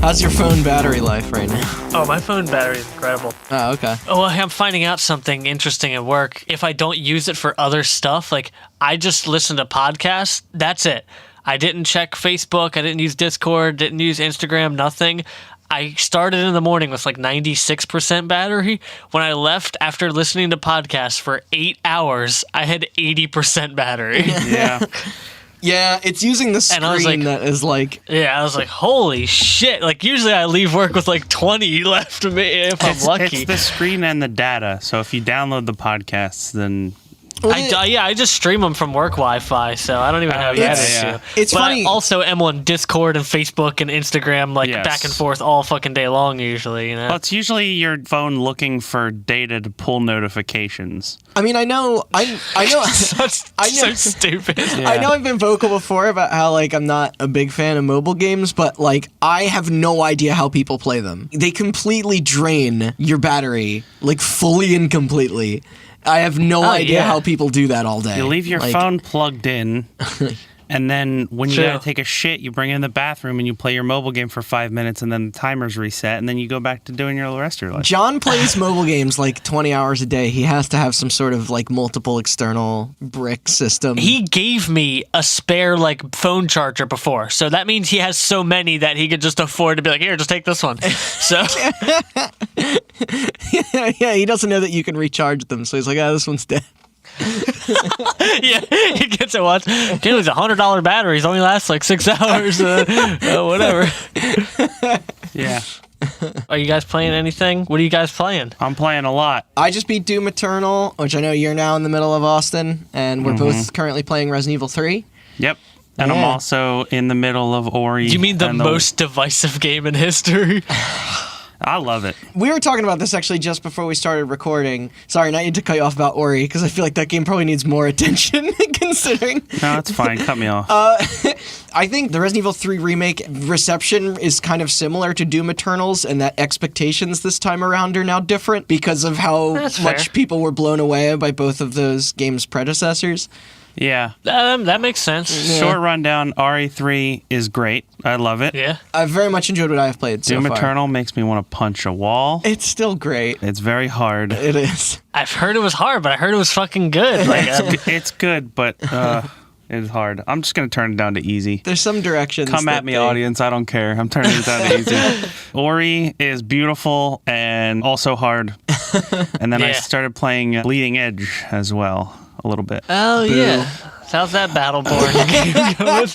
How's your phone battery life right now? Oh, my phone battery is incredible. Oh, okay. Oh, I'm finding out something interesting at work. If I don't use it for other stuff, like I just listen to podcasts, that's it. I didn't check Facebook. I didn't use Discord. Didn't use Instagram. Nothing. I started in the morning with like 96% battery. When I left after listening to podcasts for 8 hours, I had 80% battery. Yeah. Yeah, it's using the screen that is like... Yeah, I was like, holy shit. Like, usually I leave work with like 20 left of me if I'm lucky. It's the screen and the data. So if you download the podcasts, then... I just stream them from work Wi-Fi, so I don't even have that issue. It's but funny. I also am on Discord and Facebook and Instagram, back and forth all fucking day long usually. You know? Well, it's usually your phone looking for data to pull notifications. I mean, I know. So stupid. Yeah. I know I've been vocal before about how like I'm not a big fan of mobile games, but like I have no idea how people play them. They completely drain your battery, like fully and completely. I have no idea how people do that all day. You leave your phone plugged in, and then when you gotta take a shit, you bring it in the bathroom and you play your mobile game for 5 minutes, and then the timer's reset, and then you go back to doing the rest of your life. John plays mobile games like 20 hours a day. He has to have some sort of like multiple external brick system. He gave me a spare like phone charger before, so that means he has so many that he could just afford to be like, here, just take this one. So yeah, he doesn't know that you can recharge them, so he's like, this one's dead. Yeah, he gets it once. Dude, it's $100 batteries. Only lasts like 6 hours. Whatever. Yeah. Are you guys playing anything? What are you guys playing? I'm playing a lot. I just beat Doom Eternal, which I know you're now in the middle of, Austin, and we're both currently playing Resident Evil 3. Yep. And I'm also in the middle of Ori. You mean the most divisive game in history? I love it. We were talking about this actually just before we started recording. Sorry, not to cut you off about Ori, because I feel like that game probably needs more attention, considering. No, it's fine. Cut me off. I think the Resident Evil 3 remake reception is kind of similar to Doom Eternal's, and that expectations this time around are now different because of how much people were blown away by both of those games' predecessors. Yeah. That makes sense. Yeah. Short rundown, RE3 is great. I love it. Yeah. I've very much enjoyed what I've played so far. Doom Eternal makes me want to punch a wall. It's still great. It's very hard. It is. I've heard it was hard, but I heard it was fucking good. Like, it's good, but it's hard. I'm just going to turn it down to easy. There's some directions. Come at me, audience. I don't care. I'm turning it down to easy. Ori is beautiful and also hard. And then I started playing Bleeding Edge as well. A little bit. Oh, yeah. How's that Battleborn game going?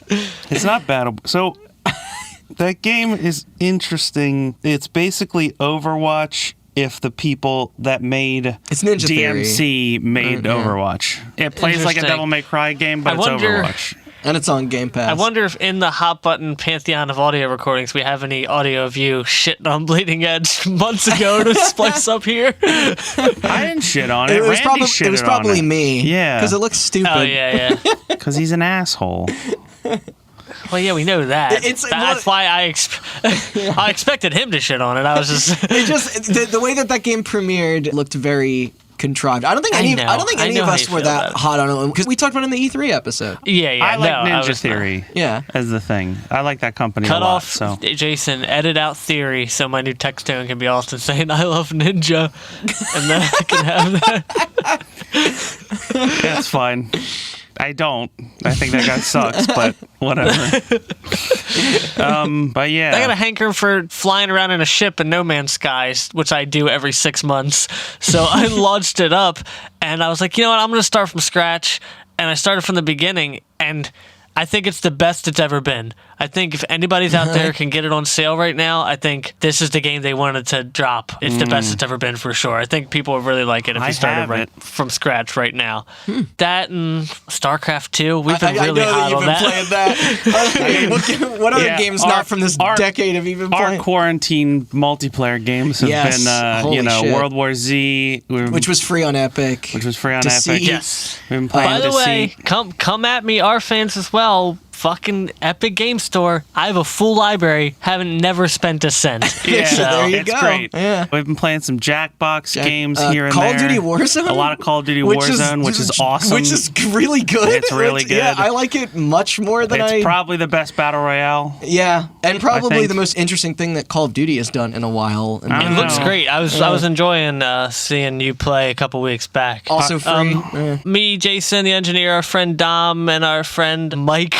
It's not So, that game is interesting. It's basically Overwatch if the people that made DMC made Overwatch. It plays like a Devil May Cry game, but it's Overwatch. And it's on Game Pass. I wonder if in the hot button pantheon of audio recordings we have any audio of you shitting on Bleeding Edge months ago to splice up here. I didn't shit on it. It was probably me. Yeah. Because it looks stupid. Oh, yeah. Because he's an asshole. Well, yeah, we know that. That's why I expected him to shit on it. I was just... the way that game premiered looked very... contrived. I don't think any of us were that hot on it because we talked about it in the E3 episode. Yeah. I like Ninja Theory. Yeah, as the thing. I like that company Cut a lot. Off, so Jason, edit out Theory so my new text tone can be Austin saying I love Ninja, and then I can have that. That's fine. I don't. I think that guy sucks, but whatever. But yeah. I got a hankering for flying around in a ship in No Man's Skies, which I do every 6 months. So I launched it up, and I was like, you know what, I'm going to start from scratch. And I started from the beginning, and I think it's the best it's ever been. I think if anybody's out there can get it on sale right now, I think this is the game they wanted to drop. It's the best it's ever been for sure. I think people would really like it if we started from scratch right now. That and StarCraft 2, we've been really hot on that. What other games not from this decade have you been playing? Our quarantine multiplayer games have been, World War Z. Which was free on Epic. Yes. We've been playing By the way, come at me, our fans as well. fucking Epic Game Store. I have a full library. Haven't never spent a cent. Yeah, So, there you it's go. great. Yeah. We've been playing some Jackbox games here and Call there. of Duty Warzone? A lot of Call of Duty Warzone, which is awesome. Which is really good. It's really good. Yeah, I like it much more than It's probably the best battle royale. Yeah, and probably think. the most interesting thing that Call of Duty has done in a while. I it don't looks know. great. I was enjoying seeing you play a couple weeks back. Also free. Me, Jason, the engineer, our friend Dom, and our friend Mike.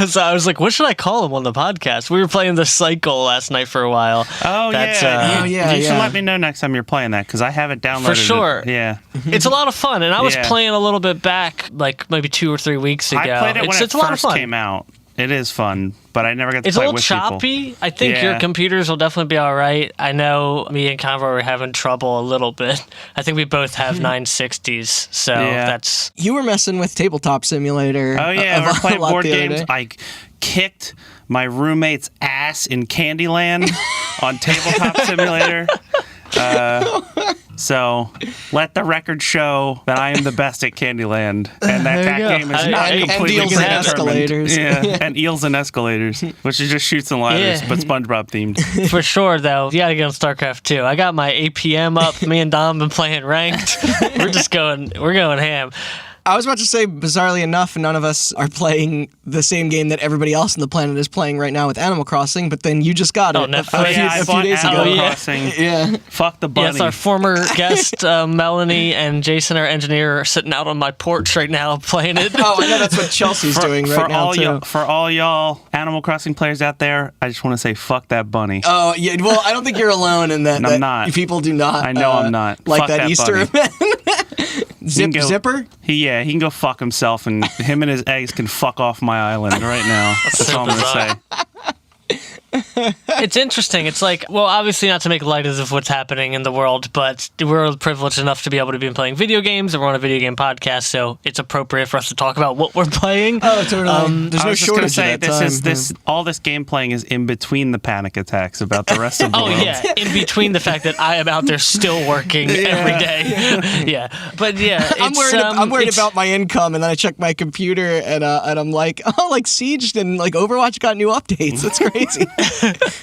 So I was like, what should I call him on the podcast? We were playing the Cycle last night for a while. Oh, yeah. You should let me know next time you're playing that, because I have it downloaded. For sure. Yeah. It's a lot of fun, and I was Yeah. playing a little bit back, like maybe 2 or 3 weeks ago. I played it when it's it a lot of first fun. came out. It is fun, but I never got to It's a play it little with choppy. people. I think Yeah. your computers will definitely be all right. I know me and Convo were having trouble a little bit. I think we both have 960s, so Yeah. that's... You were messing with Tabletop Simulator. Oh, yeah. a We're playing lot board the other games. day. I kicked my roommate's ass in Candyland on Tabletop Simulator. So let the record show that I am the best at Candyland, and that There you go. game is I- not I- and completely eels and predetermined. escalators. Yeah, and eels and escalators, which is just shoots and ladders, Yeah. but SpongeBob themed. For sure, though, you gotta get on StarCraft 2. I got my APM up. Me and Dom been playing ranked. We're going ham. I was about to say, bizarrely enough, none of us are playing the same game that everybody else on the planet is playing right now with Animal Crossing, but then you just got it no, a oh, few, yeah, I a few bought days Animal ago. yeah. Crossing. Yeah. Fuck the bunny. Yes, our former guest, Melanie, and Jason, our engineer, are sitting out on my porch right now playing it. Oh, I know that's what Chelsea's doing right now, too. For all y'all Animal Crossing players out there, I just want to say fuck that bunny. Oh, yeah. Well, I don't think you're alone in that. No, I'm that not. People do not. I know I'm not. Like Fuck that that Easter bunny. event. Zipper? He can go fuck himself, and him and his eggs can fuck off my island right now. That's so all I'm bizarre. gonna say. It's interesting. It's like, well, obviously not to make light of what's happening in the world, but we're privileged enough to be able to be playing video games, and we're on a video game podcast, so it's appropriate for us to talk about what we're playing. Oh, totally. There's I no was just gonna shortage say of that time. all this game playing is in between the panic attacks about the rest of the Oh world. yeah, in between the fact that I am out there still working every day. Yeah, but yeah, I'm it's, I'm worried it's- about my income, and then I check my computer, and I'm like, oh, like Siege and like Overwatch got new updates. That's crazy.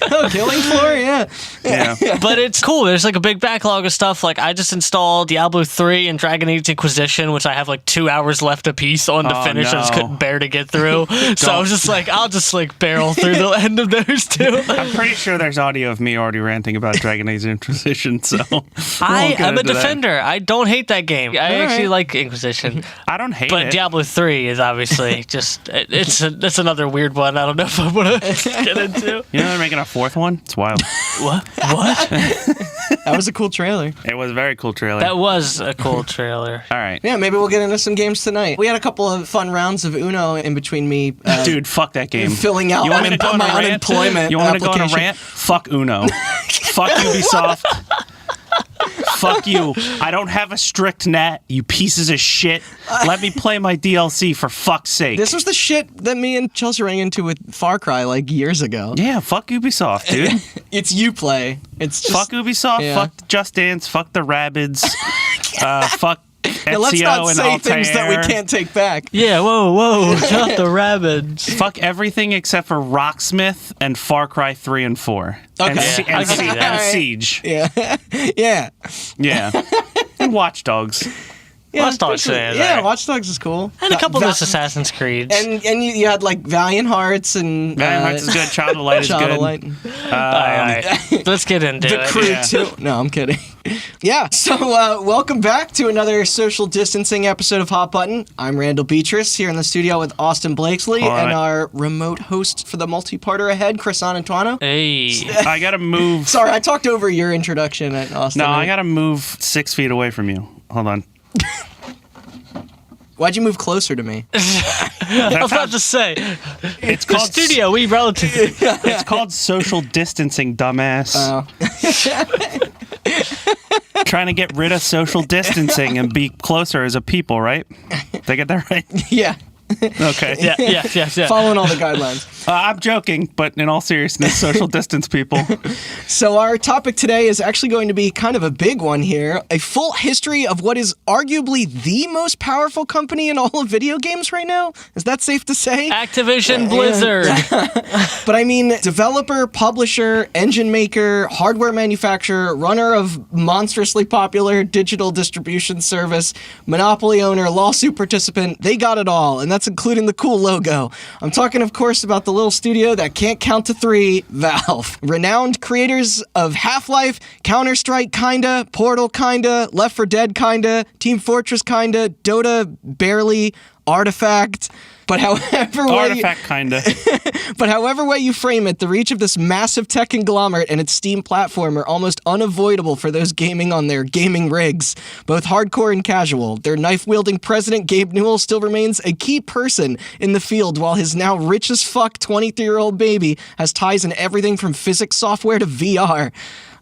Oh, Killing Floor, yeah. Yeah. But it's cool. There's like a big backlog of stuff. Like I just installed Diablo 3 and Dragon Age Inquisition, which I have like 2 hours left a piece on to Oh, finish. I just no. couldn't bear to get through. So I was just like, I'll just like barrel through the end of those two. I'm pretty sure there's audio of me already ranting about Dragon Age Inquisition, so I get am a into that. defender. I don't hate that game. I actually right. like Inquisition. I don't hate But it. Diablo 3 is obviously just, that's another weird one. I don't know if I want to get into. You know they're making a fourth one? It's wild. What? That was a cool trailer. It was a very cool trailer. That was a cool trailer. All right. Yeah, maybe we'll get into some games tonight. We had a couple of fun rounds of Uno in between me. Dude, fuck that game. Filling out You want me to go on a my rant? unemployment You want me to go on a application. rant? Fuck Uno. Fuck Ubisoft. Fuck you. I don't have a strict net, you pieces of shit. Let me play my DLC for fuck's sake. This was the shit that me and Chelsea ran into with Far Cry like years ago. Yeah, fuck Ubisoft, dude. It's Uplay. It's just Fuck Ubisoft, yeah. fuck Just Dance, fuck the Rabbids, fuck Yeah, let's Ezio not and say Altair. things that we can't take back. Yeah, whoa, not the rabbits. Fuck everything except for Rocksmith and Far Cry 3 and 4. Okay. And, Se- Yeah, I and, can Se- see that. and Siege. Yeah, yeah. Yeah. And Watch Dogs. Yeah, Watch Dogs especially- is yeah, alright. Watch Dogs is cool. And a couple Va- of those Assassin's Creeds. And you had like Valiant Hearts and Valiant Hearts is good. Child of Light is Child good. of Light. All right. Let's get into The it. Crew Yeah. too. No, I'm kidding. Yeah. So welcome back to another social distancing episode of Hot Button. I'm Randall Beatrice here in the studio with Austin Blakesley All right. and our remote host for the multi-parter ahead, Chris Antuano. Hey. I gotta move. Sorry, I talked over your introduction at Austin. No, I gotta move 6 feet away from you. Hold on. Why'd you move closer to me? I was about to say, It's the called studio, we relatively. It's called social distancing, dumbass. Trying to get rid of social distancing and be closer as a people, right? Did I get that right? Yeah. Okay. Yeah. Following all the guidelines. I'm joking, but in all seriousness, social distance, people. So our topic today is actually going to be kind of a big one here. A full history of what is arguably the most powerful company in all of video games right now. Is that safe to say? Activision Blizzard. But I mean, developer, publisher, engine maker, hardware manufacturer, runner of monstrously popular digital distribution service, monopoly owner, lawsuit participant, they got it all, and that's including the cool logo. I'm talking, of course, about the little studio that can't count to 3, Valve. Renowned creators of Half-Life, Counter-Strike kinda, Portal kinda, Left 4 Dead kinda, Team Fortress kinda, Dota barely, Artifact. But however way you frame it, the reach of this massive tech conglomerate and its Steam platform are almost unavoidable for those gaming on their gaming rigs, both hardcore and casual. Their knife-wielding president, Gabe Newell, still remains a key person in the field, while his now rich as fuck 23-year-old baby has ties in everything from physics software to VR.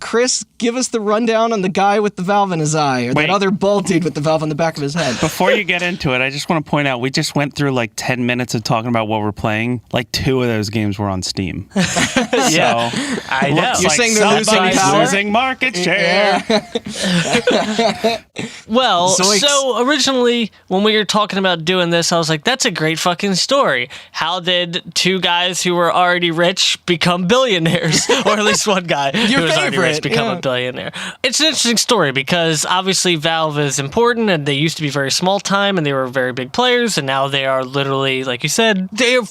Chris, give us the rundown on the guy with the valve in his eye, or that other bald dude with the valve on the back of his head. Before you get into it, I just want to point out, we just went through like 10 minutes of talking about what we're playing. Like 2 of those games were on Steam. Yeah, I know. You're saying they're losing power? Losing market share. Yeah. Well, Zoinks. so originally when we were talking about doing this, I was like, that's a great fucking story. How did 2 guys who were already rich become billionaires? Or at least one guy who was already rich become a billionaire. It's an interesting story because obviously Valve is important, and they used to be very small time and they were very big players, and now they are literally, like you said,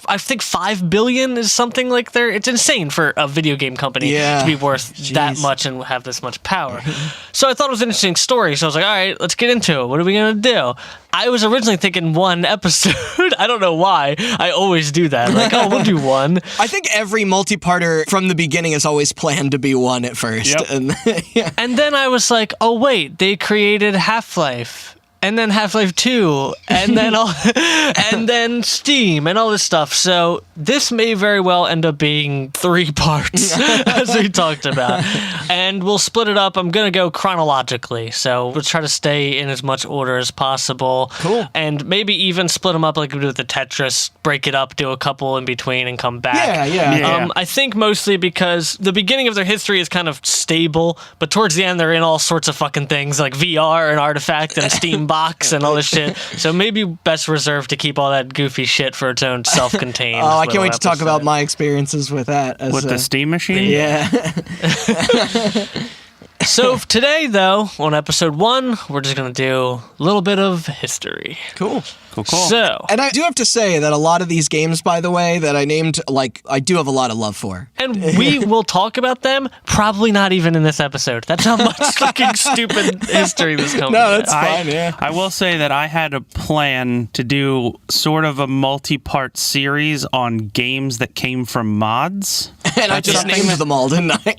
I think 5 billion is something like it's insane for a video game company to be worth that much and have this much power. So I thought it was an interesting story, so I was like, all right, let's get into it. What are we going to do? I was originally thinking 1 episode. I don't know why. I always do that. Like, oh, we'll do 1. I think every multi-parter from the beginning is always planned to be 1 at first. Yep. And then I was like, oh, wait, they created Half-Life. And then Half-Life 2, and then and then Steam, and all this stuff. So this may very well end up being 3 parts, as we talked about. And we'll split it up. I'm going to go chronologically. So we'll try to stay in as much order as possible. Cool. And maybe even split them up like we do with the Tetris, break it up, do a couple in between, and come back. Yeah. I think mostly because the beginning of their history is kind of stable, but towards the end they're in all sorts of fucking things like VR and Artifact and Steam box and all this shit. So maybe best reserved to keep all that goofy shit for its own self-contained. Oh, I can't wait to talk about my experiences with that. With the Steam machine? Yeah. So today, though, on episode 1, we're just going to do a little bit of history. Cool. So, And I do have to say that a lot of these games, by the way, that I named, like, I do have a lot of love for. and we will talk about them, probably not even in this episode. That's how much fucking stupid history this company No, that's has. fine, yeah. I will say that I had a plan to do sort of a multi-part series on games that came from mods. And I just named them all, didn't I?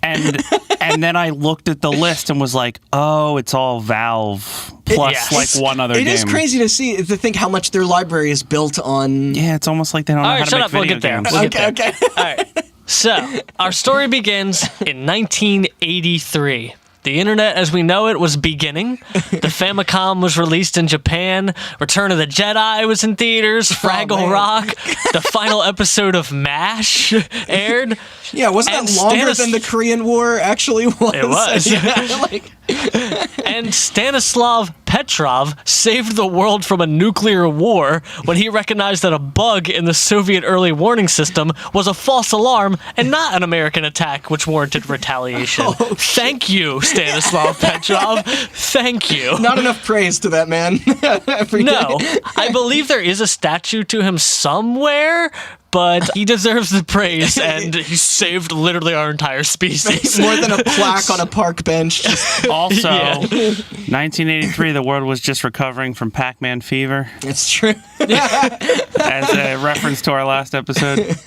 And then I looked at the list and was like, oh, it's all Valve plus like one other game. It is crazy to think how much their library is built on. Yeah, it's almost like they don't know how to make video games. We'll get there. Okay. All right. So, our story begins in 1983. The internet as we know it was beginning. The Famicom was released in Japan. Return of the Jedi was in theaters. Fraggle Rock. The final episode of MASH aired. Yeah, wasn't that longer than the Korean War actually was? It was. Yeah, And Stanislav Petrov saved the world from a nuclear war when he recognized that a bug in the Soviet early warning system was a false alarm and not an American attack which warranted retaliation. Thank you, Stanislav Petrov. Thank you. Not enough praise to that man. No, I believe there is a statue to him somewhere, but he deserves the praise, and he saved literally our entire species. More than a plaque on a park bench. Also, 1983, the world was just recovering from Pac-Man fever. It's true. As a reference to our last episode.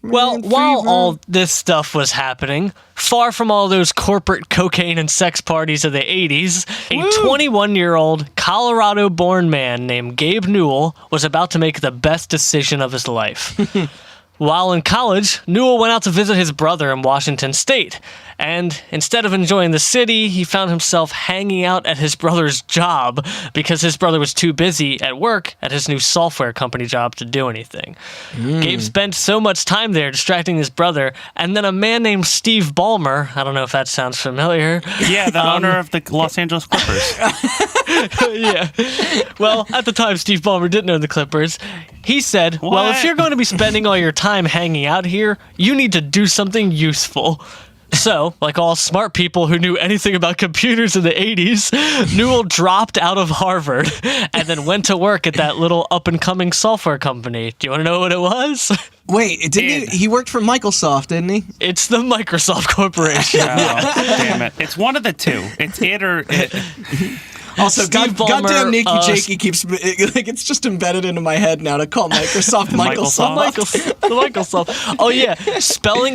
Well, while all this stuff was happening, far from all those corporate cocaine and sex parties of the 80s, a 21-year-old Colorado-born man named Gabe Newell was about to make the best decision of his life. While in college, Newell went out to visit his brother in Washington State, And instead of enjoying the city, he found himself hanging out at his brother's job because his brother was too busy at work at his new software company job to do anything. Gabe spent so much time there distracting his brother, and then a man named Steve Ballmer, I don't know if that sounds familiar. Yeah, the owner of the Los Angeles Clippers. Yeah. Well, at the time, Steve Ballmer didn't own the Clippers. He said, well, if you're going to be spending all your time hanging out here, you need to do something useful. So, like all smart people who knew anything about computers in the 80s, Newell dropped out of Harvard and then went to work at that little up-and-coming software company. Do you want to know what it was? Wait, didn't he worked for Microsoft, didn't he? It's the Microsoft Corporation. Oh, damn it. It's one of the two. It's it or it. Also, Steve Ballmer, goddamn Nikki Jakey keeps like it's just embedded into my head now to call Microsoft Microsoft. Microsoft. Oh yeah,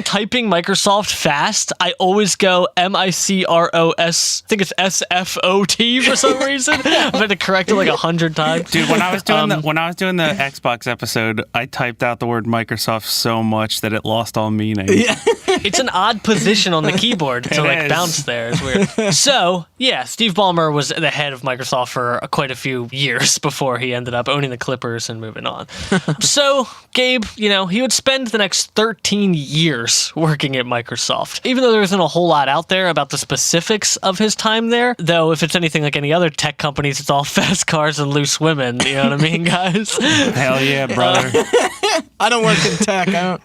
typing Microsoft fast. I always go Micros. I think it's SFOT for some reason. I've had to correct it like 100 times. Dude, when I was doing the Xbox episode, I typed out the word Microsoft so much that it lost all meaning. Yeah. It's an odd position on the keyboard to like bounce there. It's weird. So yeah, Steve Ballmer was the head of Microsoft for quite a few years before he ended up owning the Clippers and moving on. So Gabe, he would spend the next 13 years working at Microsoft. Even though there isn't a whole lot out there about the specifics of his time there, though if it's anything like any other tech companies, it's all fast cars and loose women. You know what I mean, guys? Hell yeah, brother. I don't work in tech.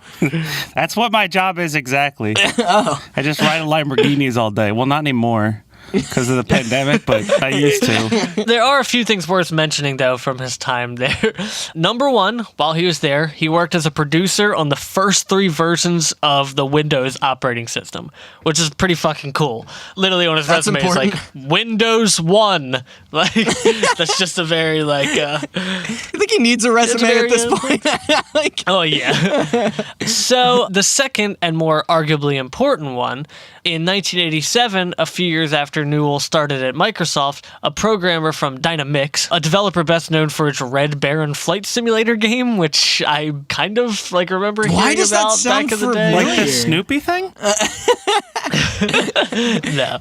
That's what my job is exactly. I just ride Lamborghinis all day. Well, not anymore. Because of the pandemic, but I used to. There are a few things worth mentioning, though, from his time there. Number one, while he was there, he worked as a producer on the first 3 versions of the Windows operating system, which is pretty fucking cool. Literally on his resume, important. it's like, Windows 1. Like, that's just a very, like... I think he needs a resume at this point. Oh, yeah. So, the second and more arguably important one, in 1987, a few years after Newell started at Microsoft, a programmer from Dynamix, a developer best known for its Red Baron flight simulator game, which I kind of remember hearing about back in the day. Like the Snoopy thing? No.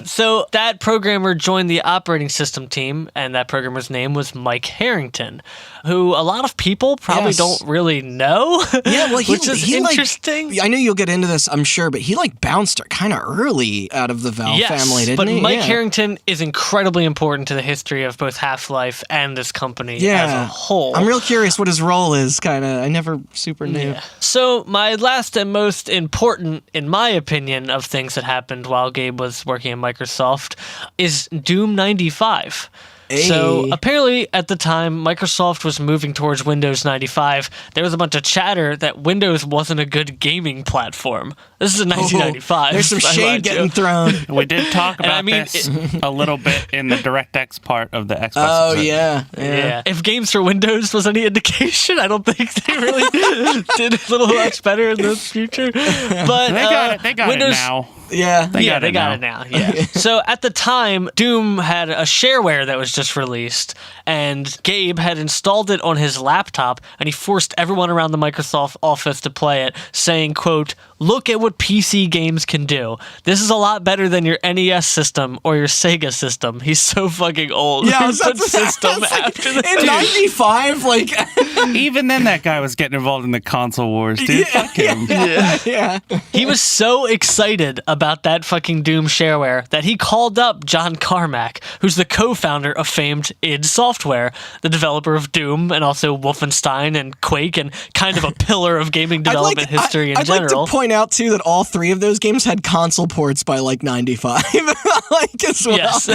So that programmer joined the operating system team, and that programmer's name was Mike Harrington, who a lot of people probably don't really know. Yeah, well, which is interesting. I know you'll get into this, I'm sure, but he bounced kind of early out of the Valve family, didn't he? But Mike Harrington is incredibly important to the history of both Half-Life and this company as a whole. I'm real curious what his role is, I never super knew. Yeah. So my last and most important, in my opinion, of things that happened while Gabe was working at Microsoft is Doom 95. So apparently at the time Microsoft was moving towards Windows 95. There was a bunch of chatter that Windows wasn't a good gaming platform. This is in 1995. There's some shade getting thrown. We did talk about this a little bit in the DirectX part of the Xbox. Oh, yeah. If games for Windows was any indication, I don't think they really did a little much better in the future. But they got Windows, it now. Yeah, they got it now. Yeah. So at the time, Doom had a shareware that was just released, and Gabe had installed it on his laptop, and he forced everyone around the Microsoft office to play it, saying, quote, "Look at what PC games can do. This is a lot better than your NES system or your Sega system." He's so fucking old. Yeah, system after that. In 95, even then that guy was getting involved in the console wars, dude. Fuck him. Yeah. He was so excited about that fucking Doom shareware that he called up John Carmack, who's the co-founder of famed id Software, the developer of Doom and also Wolfenstein and Quake, and kind of a pillar of gaming development history in general. I'd like to point out, too, that all 3 of those games had console ports by, 95. As well. Yes.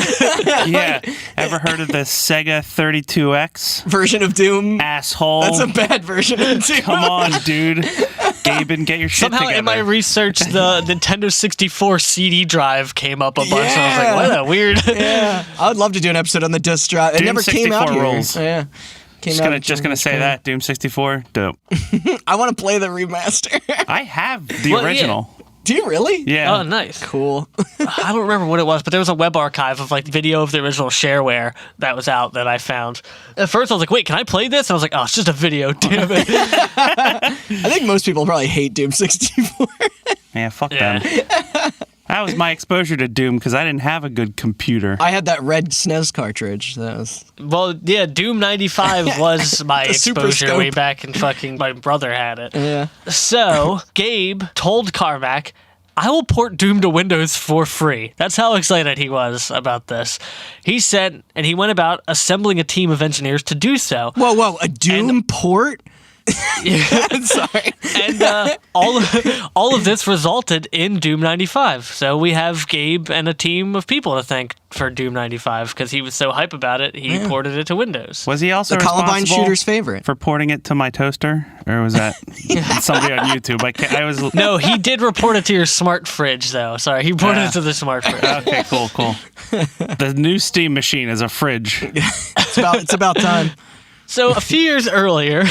Yeah. Ever heard of the Sega 32X? Version of Doom? Asshole. That's a bad version of Doom. Come on, dude. Gaben, get your shit Somehow together. in my research, the Nintendo 64 CD drive came up a bunch, and I was like, what a weird... Yeah. I would love to do an episode on the disc drive. It Doom never came out here. Rules. Yeah. Just gonna say that. Doom 64, dope. I want to play the remaster. I have the original. Yeah. Do you really? Yeah. Oh, nice. Cool. I don't remember what it was, but there was a web archive of video of the original shareware that was out that I found. At first I was like, wait, can I play this? And I was like, oh, it's just a video, damn it. I think most people probably hate Doom 64. Yeah, fuck them. That was my exposure to Doom because I didn't have a good computer. I had that red SNES cartridge. That was... Well, yeah, Doom 95 was my Super exposure Scope. way back, and fucking my brother had it. Yeah. So, Gabe told Carmack, I will port Doom to Windows for free. That's how excited he was about this. He said, and he went about assembling a team of engineers to do so. Whoa, a Doom port? Sorry. And all of this resulted in Doom 95. So we have Gabe and a team of people to thank for Doom 95 because he was so hype about it, he ported it to Windows. Was he also the Columbine responsible shooter's favorite for porting it to my toaster? Or was that somebody on YouTube? I was... No, he did report it to your smart fridge, though. Sorry, he ported it to the smart fridge. Okay, cool. The new Steam machine is a fridge. It's about time. So a few years earlier,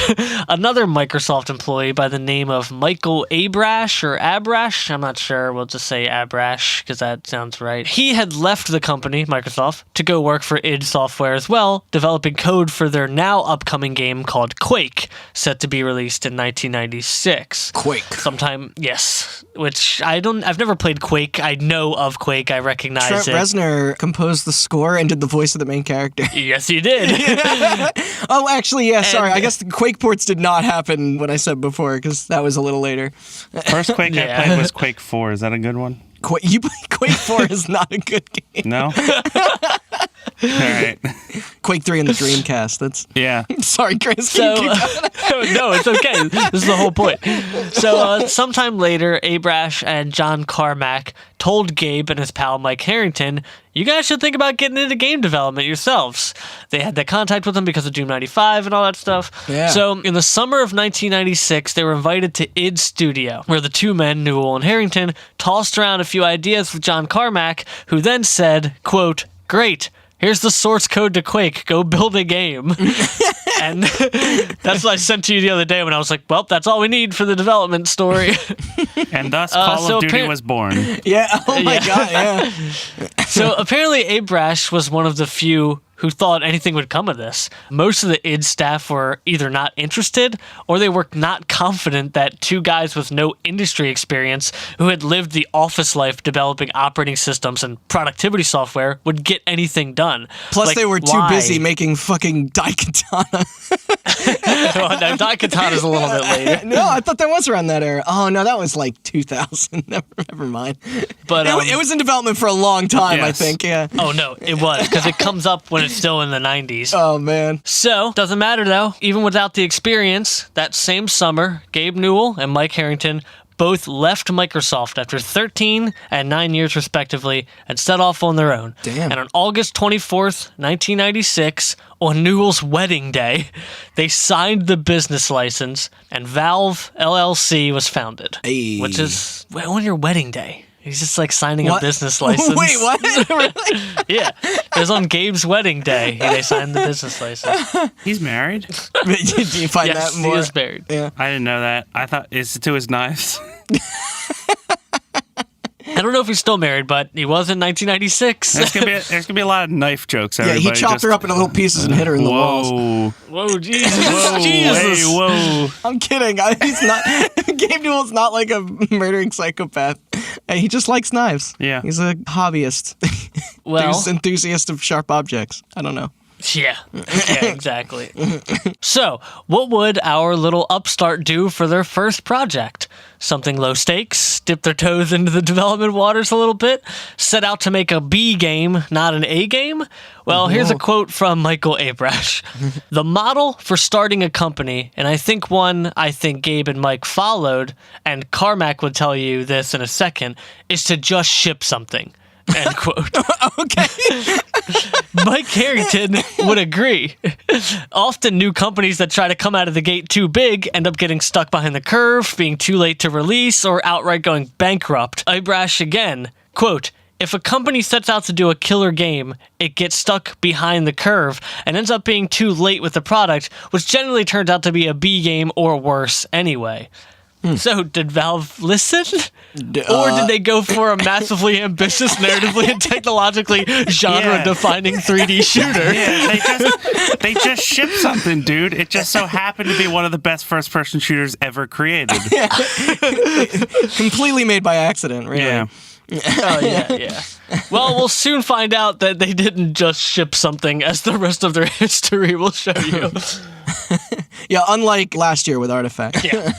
another Microsoft employee by the name of Michael Abrash or Abrash, I'm not sure, we'll just say Abrash because that sounds right. He had left the company, Microsoft, to go work for id Software as well, developing code for their now upcoming game called Quake, set to be released in 1996. Quake. Sometime, yes, which I've never played Quake. I know of Quake, I recognize Trent it. Reznor composed the score and did the voice of the main character. Yes, he did. Oh, actually, yeah, sorry. I guess the Quake ports did not happen when I said before, because that was a little later. First Quake I played was Quake 4. Is that a good one? Quake 4 is not a good game. No? All right. Quake 3 in the Dreamcast. That's... Yeah. Sorry, Chris. So, no, it's okay. This is the whole point. So, sometime later, Abrash and John Carmack told Gabe and his pal Mike Harrington, you guys should think about getting into game development yourselves. They had that contact with him because of Doom 95 and all that stuff. Yeah. So, in the summer of 1996, they were invited to id Studio, where the two men, Newell and Harrington, tossed around a few ideas with John Carmack, who then said, quote, great. Here's the source code to Quake. Go build a game. And that's what I sent to you the other day when I was like, well, that's all we need for the development story. And thus Call of Duty was born. Yeah, oh my God, yeah. So apparently Abrash was one of the few who thought anything would come of this. Most of the id staff were either not interested or they were not confident that two guys with no industry experience who had lived the office life developing operating systems and productivity software would get anything done. Plus, they were too busy making fucking Daikatana. Well, no, Daikatana's a little bit later. No, I thought that was around that era. Oh, no, that was like 2000. Never mind. But it was in development for a long time, yes. I think, yeah. Oh, no, it was, because it comes up when it's still in the 90s. Oh, man. So, doesn't matter though. Even without the experience, that same summer, Gabe Newell and Mike Harrington both left Microsoft after 13 and 9 years respectively and set off on their own. Damn. And on August 24th, 1996, on Newell's wedding day, they signed the business license and Valve LLC was founded. Hey. Which is on your wedding day. He's just like signing a business license. Wait, what? Really? Yeah. It was on Gabe's wedding day. They signed the business license. He's married? Did you find Yes, that more? he is married. Yeah. I didn't know that. I thought it's to his knives. I don't know if he's still married, but he was in 1996. There's gonna be a lot of knife jokes. Yeah, he chopped her up into little pieces and hit her in the walls. Whoa, Jesus. Whoa, Jesus. hey, whoa. I'm kidding. He's not. Gabe Newell's not like a murdering psychopath. He just likes knives. Yeah. He's a hobbyist. Well, enthusiast of sharp objects. I don't know. yeah, exactly. So, what would our little upstart do for their first project? Something low stakes, dip their toes into the development waters a little bit, set out to make a B game, not an A game? Well, here's a quote from Michael Abrash. The model for starting a company, and I think Gabe and Mike followed, and Carmack would tell you this in a second, is to just ship something. End quote. Okay. Mike Harrington would agree. Often new companies that try to come out of the gate too big end up getting stuck behind the curve, being too late to release, or outright going bankrupt. Abrash again, quote, if a company sets out to do a killer game, it gets stuck behind the curve and ends up being too late with the product, which generally turns out to be a B game or worse anyway. So, did Valve listen? Or did they go for a massively ambitious, narratively and technologically genre-defining 3D shooter? Yeah, they just shipped something, dude. It just so happened to be one of the best first-person shooters ever created. Completely made by accident, really. Yeah. Oh, yeah. Well, we'll soon find out that they didn't just ship something, as the rest of their history will show you. Yeah, unlike last year with Artifact. Yeah.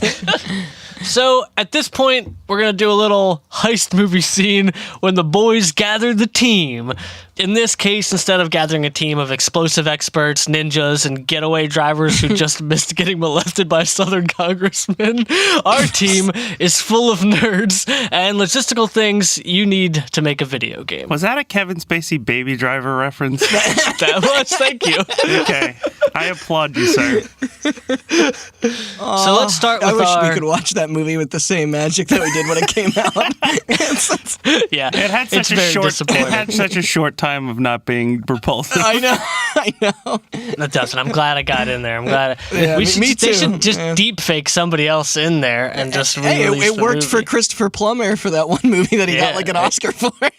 So, at this point, we're going to do a little heist movie scene when the boys gather the team. In this case, instead of gathering a team of explosive experts, ninjas, and getaway drivers who just missed getting molested by a Southern congressman, our team is full of nerds and logistical things you need to make a video game. Was that a Kevin Spacey Baby Driver reference? That was, thank you. Okay. I applaud you, sir. So let's start with I wish we could watch that movie with the same magic that we did when it came out. Yeah, it had such a short time of not being repulsive. I know. That doesn't. I'm glad I got in there. I'm glad. Yeah, me too. They should just Yeah. deep fake somebody else in there and just re-release it the worked movie. for Christopher Plummer for that one movie that he got Yeah, like an right. Oscar for. I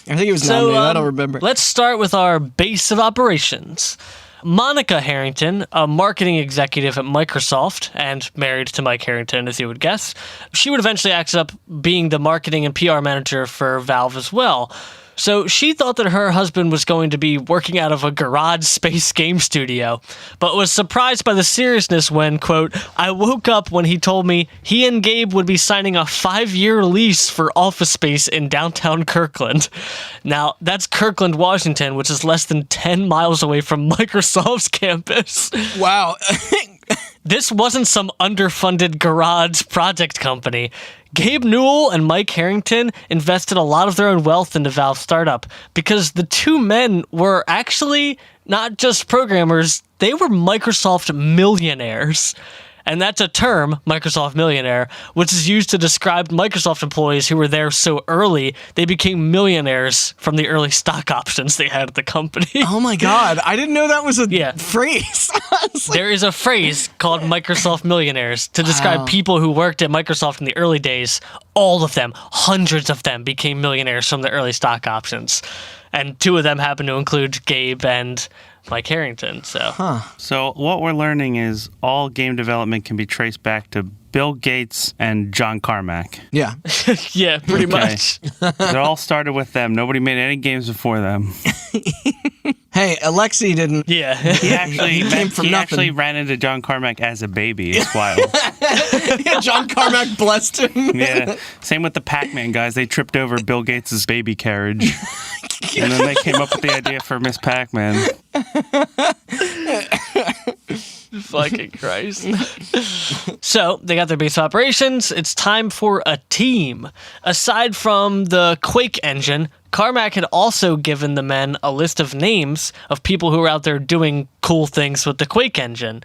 think he was nominated. I don't remember. Let's start with our base of operations. Monica Harrington, a marketing executive at Microsoft and married to Mike Harrington, as you would guess, she would eventually act up being the marketing and PR manager for Valve as well. So she thought that her husband was going to be working out of a garage space game studio, but was surprised by the seriousness when, quote, I woke up when he told me he and Gabe would be signing a 5-year lease for office space in downtown Kirkland. Now, that's Kirkland, Washington, which is less than 10 miles away from Microsoft's campus. Wow. This wasn't some underfunded garage project company. Gabe Newell and Mike Harrington invested a lot of their own wealth into Valve startup because the two men were actually not just programmers, they were Microsoft millionaires. And that's a term, Microsoft millionaire, which is used to describe Microsoft employees who were there so early, they became millionaires from the early stock options they had at the company. Oh my God. I didn't know that was a Yeah. phrase. There is a phrase called Microsoft millionaires to describe people who worked at Microsoft in the early days. All of them, hundreds of them, became millionaires from the early stock options. And two of them happen to include Gabe and Mike Harrington. So what we're learning is all game development can be traced back to Bill Gates and John Carmack. Yeah. Yeah, pretty Okay. much. It all started with them. Nobody made any games before them. Hey, Alexei didn't. Yeah. He nothing. actually ran into John Carmack as a baby. It's wild. Yeah, John Carmack blessed him. Yeah. Same with the Pac-Man guys. They tripped over Bill Gates' baby carriage. And then they came up with the idea for Miss Pac-Man. Fucking Christ. So, they got their base operations. It's time for a team. Aside from the Quake engine, Carmack had also given the men a list of names of people who were out there doing cool things with the Quake engine.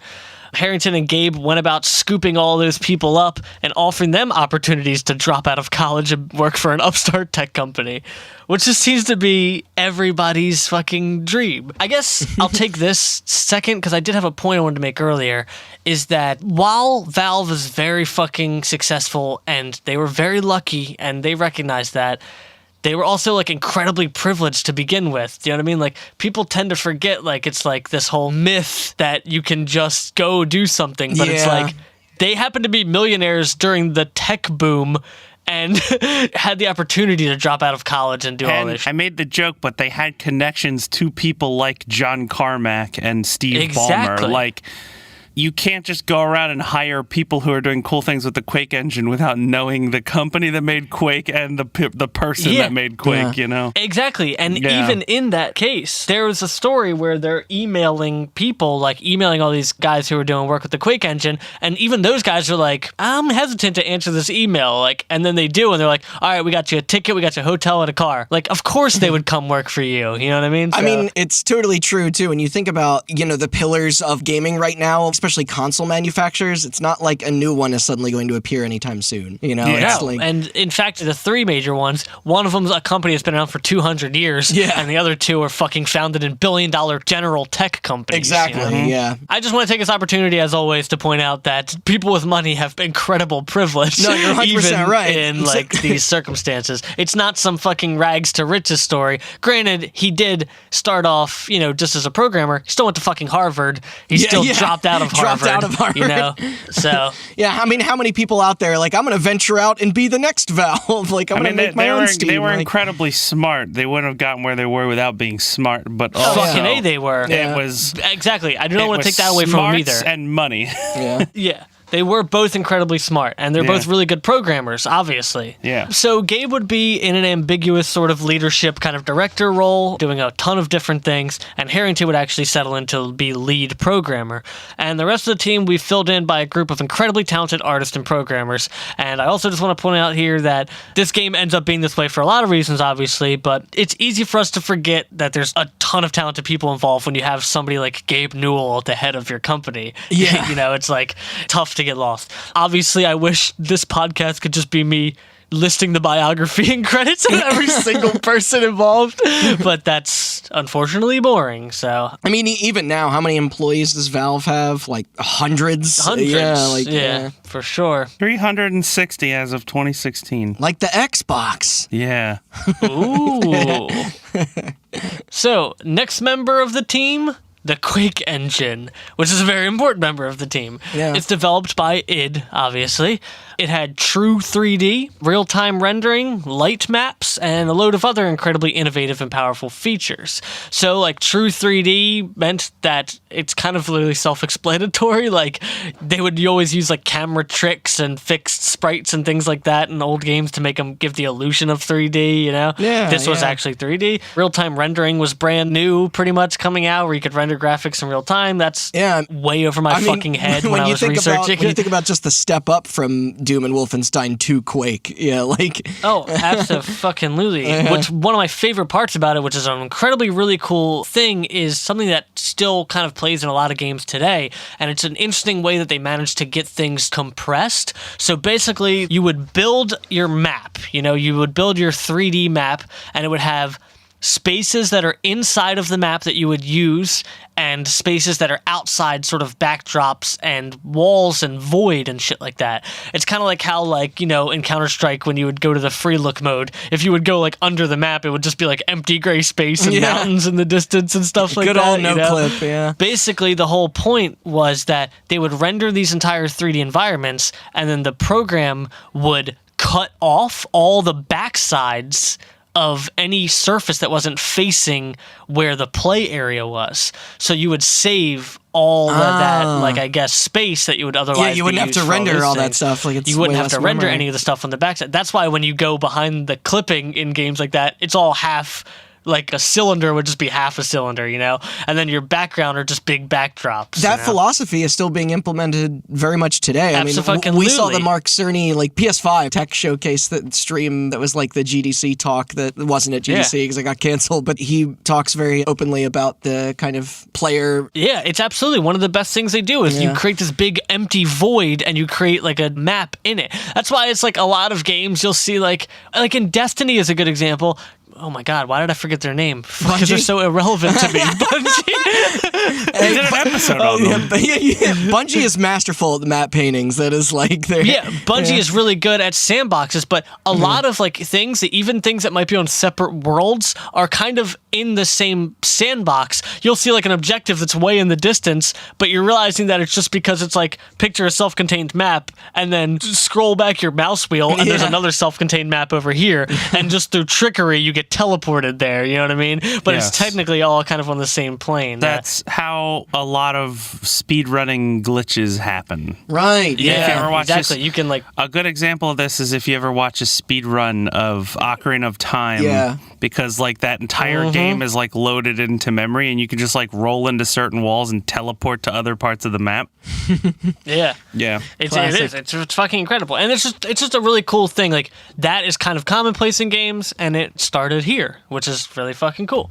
Harrington and Gabe went about scooping all those people up and offering them opportunities to drop out of college and work for an upstart tech company, which just seems to be everybody's fucking dream. I guess I'll take this second because I did have a point I wanted to make earlier, is that while Valve is very fucking successful and they were very lucky and they recognized that, they were also like incredibly privileged to begin with. Do you know what I mean? Like people tend to forget like it's like this whole myth that you can just go do something, but it's Yeah. like they happened to be millionaires during the tech boom and had the opportunity to drop out of college and do all And this. I made the joke, but they had connections to people like John Carmack and Steve Exactly. Ballmer. Like, you can't just go around and hire people who are doing cool things with the Quake engine without knowing the company that made Quake and the person Yeah. that made Quake, Yeah. you know? Exactly. And Yeah. even in that case, there was a story where they're emailing people, like emailing all these guys who are doing work with the Quake engine. And even those guys are like, I'm hesitant to answer this email. Like, and then they do. And they're like, all right, we got you a ticket. We got you a hotel and a car. Like, of course they would come work for you. You know what I mean? I So- mean, it's totally true, too. When you think about, the pillars of gaming right now, especially console manufacturers, it's not like a new one is suddenly going to appear anytime soon. Yeah. It's like... And in fact, the three major ones, one of them's a company that's been around for 200 years. Yeah. And the other two are fucking founded in billion-dollar general tech companies. Exactly, you know? yeah. I just want to take this opportunity, as always, to point out that people with money have incredible privilege. No, you're 100% even right. in like these circumstances. It's not some fucking rags to riches story. Granted, he did start off, just as a programmer. He still went to fucking Harvard. He still dropped out of dropped Harvard. out of Harvard. You know, so yeah. I mean, how many people out there like I'm going to venture out and be the next Valve? Like I'm going to make my own Steam. They were like, incredibly smart. They wouldn't have gotten where they were without being smart. But also, fucking A, they were. It was exactly. I don't want to take that away from them either. And money. yeah. Yeah. They were both incredibly smart, and they're both really good programmers, obviously. Yeah. So Gabe would be in an ambiguous sort of leadership kind of director role, doing a ton of different things, and Harrington would actually settle in to be lead programmer. And the rest of the team we filled in by a group of incredibly talented artists and programmers. And I also just want to point out here that this game ends up being this way for a lot of reasons, obviously, but it's easy for us to forget that there's a ton of talented people involved when you have somebody like Gabe Newell at the head of your company. Yeah. You know, it's like tough to get lost. Obviously, I wish this podcast could just be me listing the biography and credits of every single person involved, but that's unfortunately boring. So I mean, even now, how many employees does Valve have? Like hundreds? Yeah, for sure. 360 as of 2016. Like the Xbox. Yeah. Ooh. So, next member of the team, the Quake engine, which is a very important member of the team. Yeah. It's developed by id, obviously. It had true 3D, real-time rendering, light maps, and a load of other incredibly innovative and powerful features. So, like, true 3D meant that it's kind of literally self-explanatory. Like, you always use, like, camera tricks and fixed sprites and things like that in old games to make them give the illusion of 3D, you know? Yeah, This was actually 3D. Real-time rendering was brand new, pretty much, coming out, where you could render graphics in real time. That's way over my fucking head when I was researching when you think about just the step up from Doom and Wolfenstein to Quake, oh, absolutely. Which one of my favorite parts about it, which is an incredibly really cool thing, is something that still kind of plays in a lot of games today, and it's an interesting way that they managed to get things compressed. So basically, you would build your map, you would build your 3D map, and it would have spaces that are inside of the map that you would use and spaces that are outside, sort of backdrops and walls and void and shit like that. It's kind of like how, in Counter-Strike, when you would go to the free look mode, if you would go under the map, it would just be empty gray space and mountains in the distance and stuff like that. Good old no-clip, yeah. Basically, the whole point was that they would render these entire 3D environments, and then the program would cut off all the backsides of any surface that wasn't facing where the play area was. So you would save all of that, space that you would otherwise you wouldn't have to render all that stuff. You wouldn't have to render any of the stuff on the backside. That's why when you go behind the clipping in games like that, it's all half. Like a cylinder would just be half a cylinder, and then your background are just big backdrops. That philosophy is still being implemented very much today. I mean, we saw the Mark Cerny PS5 tech showcase stream that was the GDC talk that wasn't at GDC because it got canceled, but he talks very openly about the kind of player. Yeah, it's absolutely one of the best things they do is you create this big empty void and you create a map in it. That's why it's a lot of games you'll see like in Destiny is a good example. Oh my God, why did I forget their name? Because they're so irrelevant to me. Bungie. They did an episode on them. Bungie is masterful at the map paintings. That is Bungie is really good at sandboxes, but a lot of things, even things that might be on separate worlds, are kind of in the same sandbox. You'll see an objective that's way in the distance, but you're realizing that it's just because it's picture a self-contained map and then scroll back your mouse wheel and there's another self-contained map over here, and just through trickery you get teleported there, you know what I mean? But it's technically all kind of on the same plane. That's how a lot of speedrunning glitches happen. Right. Yeah, if you ever watch exactly. You can a good example of this is if you ever watch a speedrun of Ocarina of Time, because that entire game is loaded into memory, and you can just roll into certain walls and teleport to other parts of the map. Yeah. It is. It's fucking incredible, and it's just a really cool thing. That is kind of commonplace in games, and it started here, which is really fucking cool.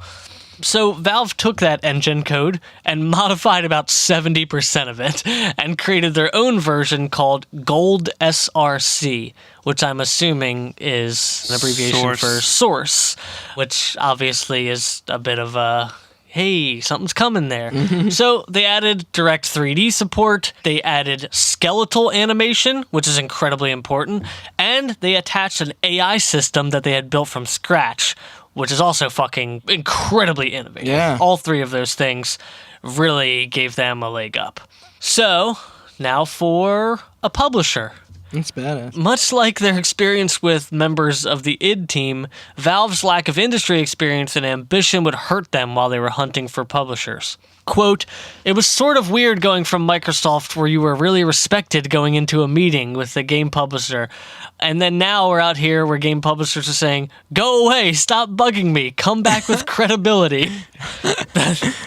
So Valve took that engine code and modified about 70% of it and created their own version called Gold SRC, which I'm assuming is an abbreviation for source, which obviously is a bit of a hey, something's coming there. So they added direct 3D support, they added skeletal animation, which is incredibly important, and they attached an AI system that they had built from scratch, which is also fucking incredibly innovative. Yeah. All three of those things really gave them a leg up. So, now for a publisher. That's badass. Much like their experience with members of the id team, Valve's lack of industry experience and ambition would hurt them while they were hunting for publishers. Quote, "It was sort of weird going from Microsoft where you were really respected going into a meeting with the game publisher. And then now we're out here where game publishers are saying, go away, stop bugging me, come back with credibility."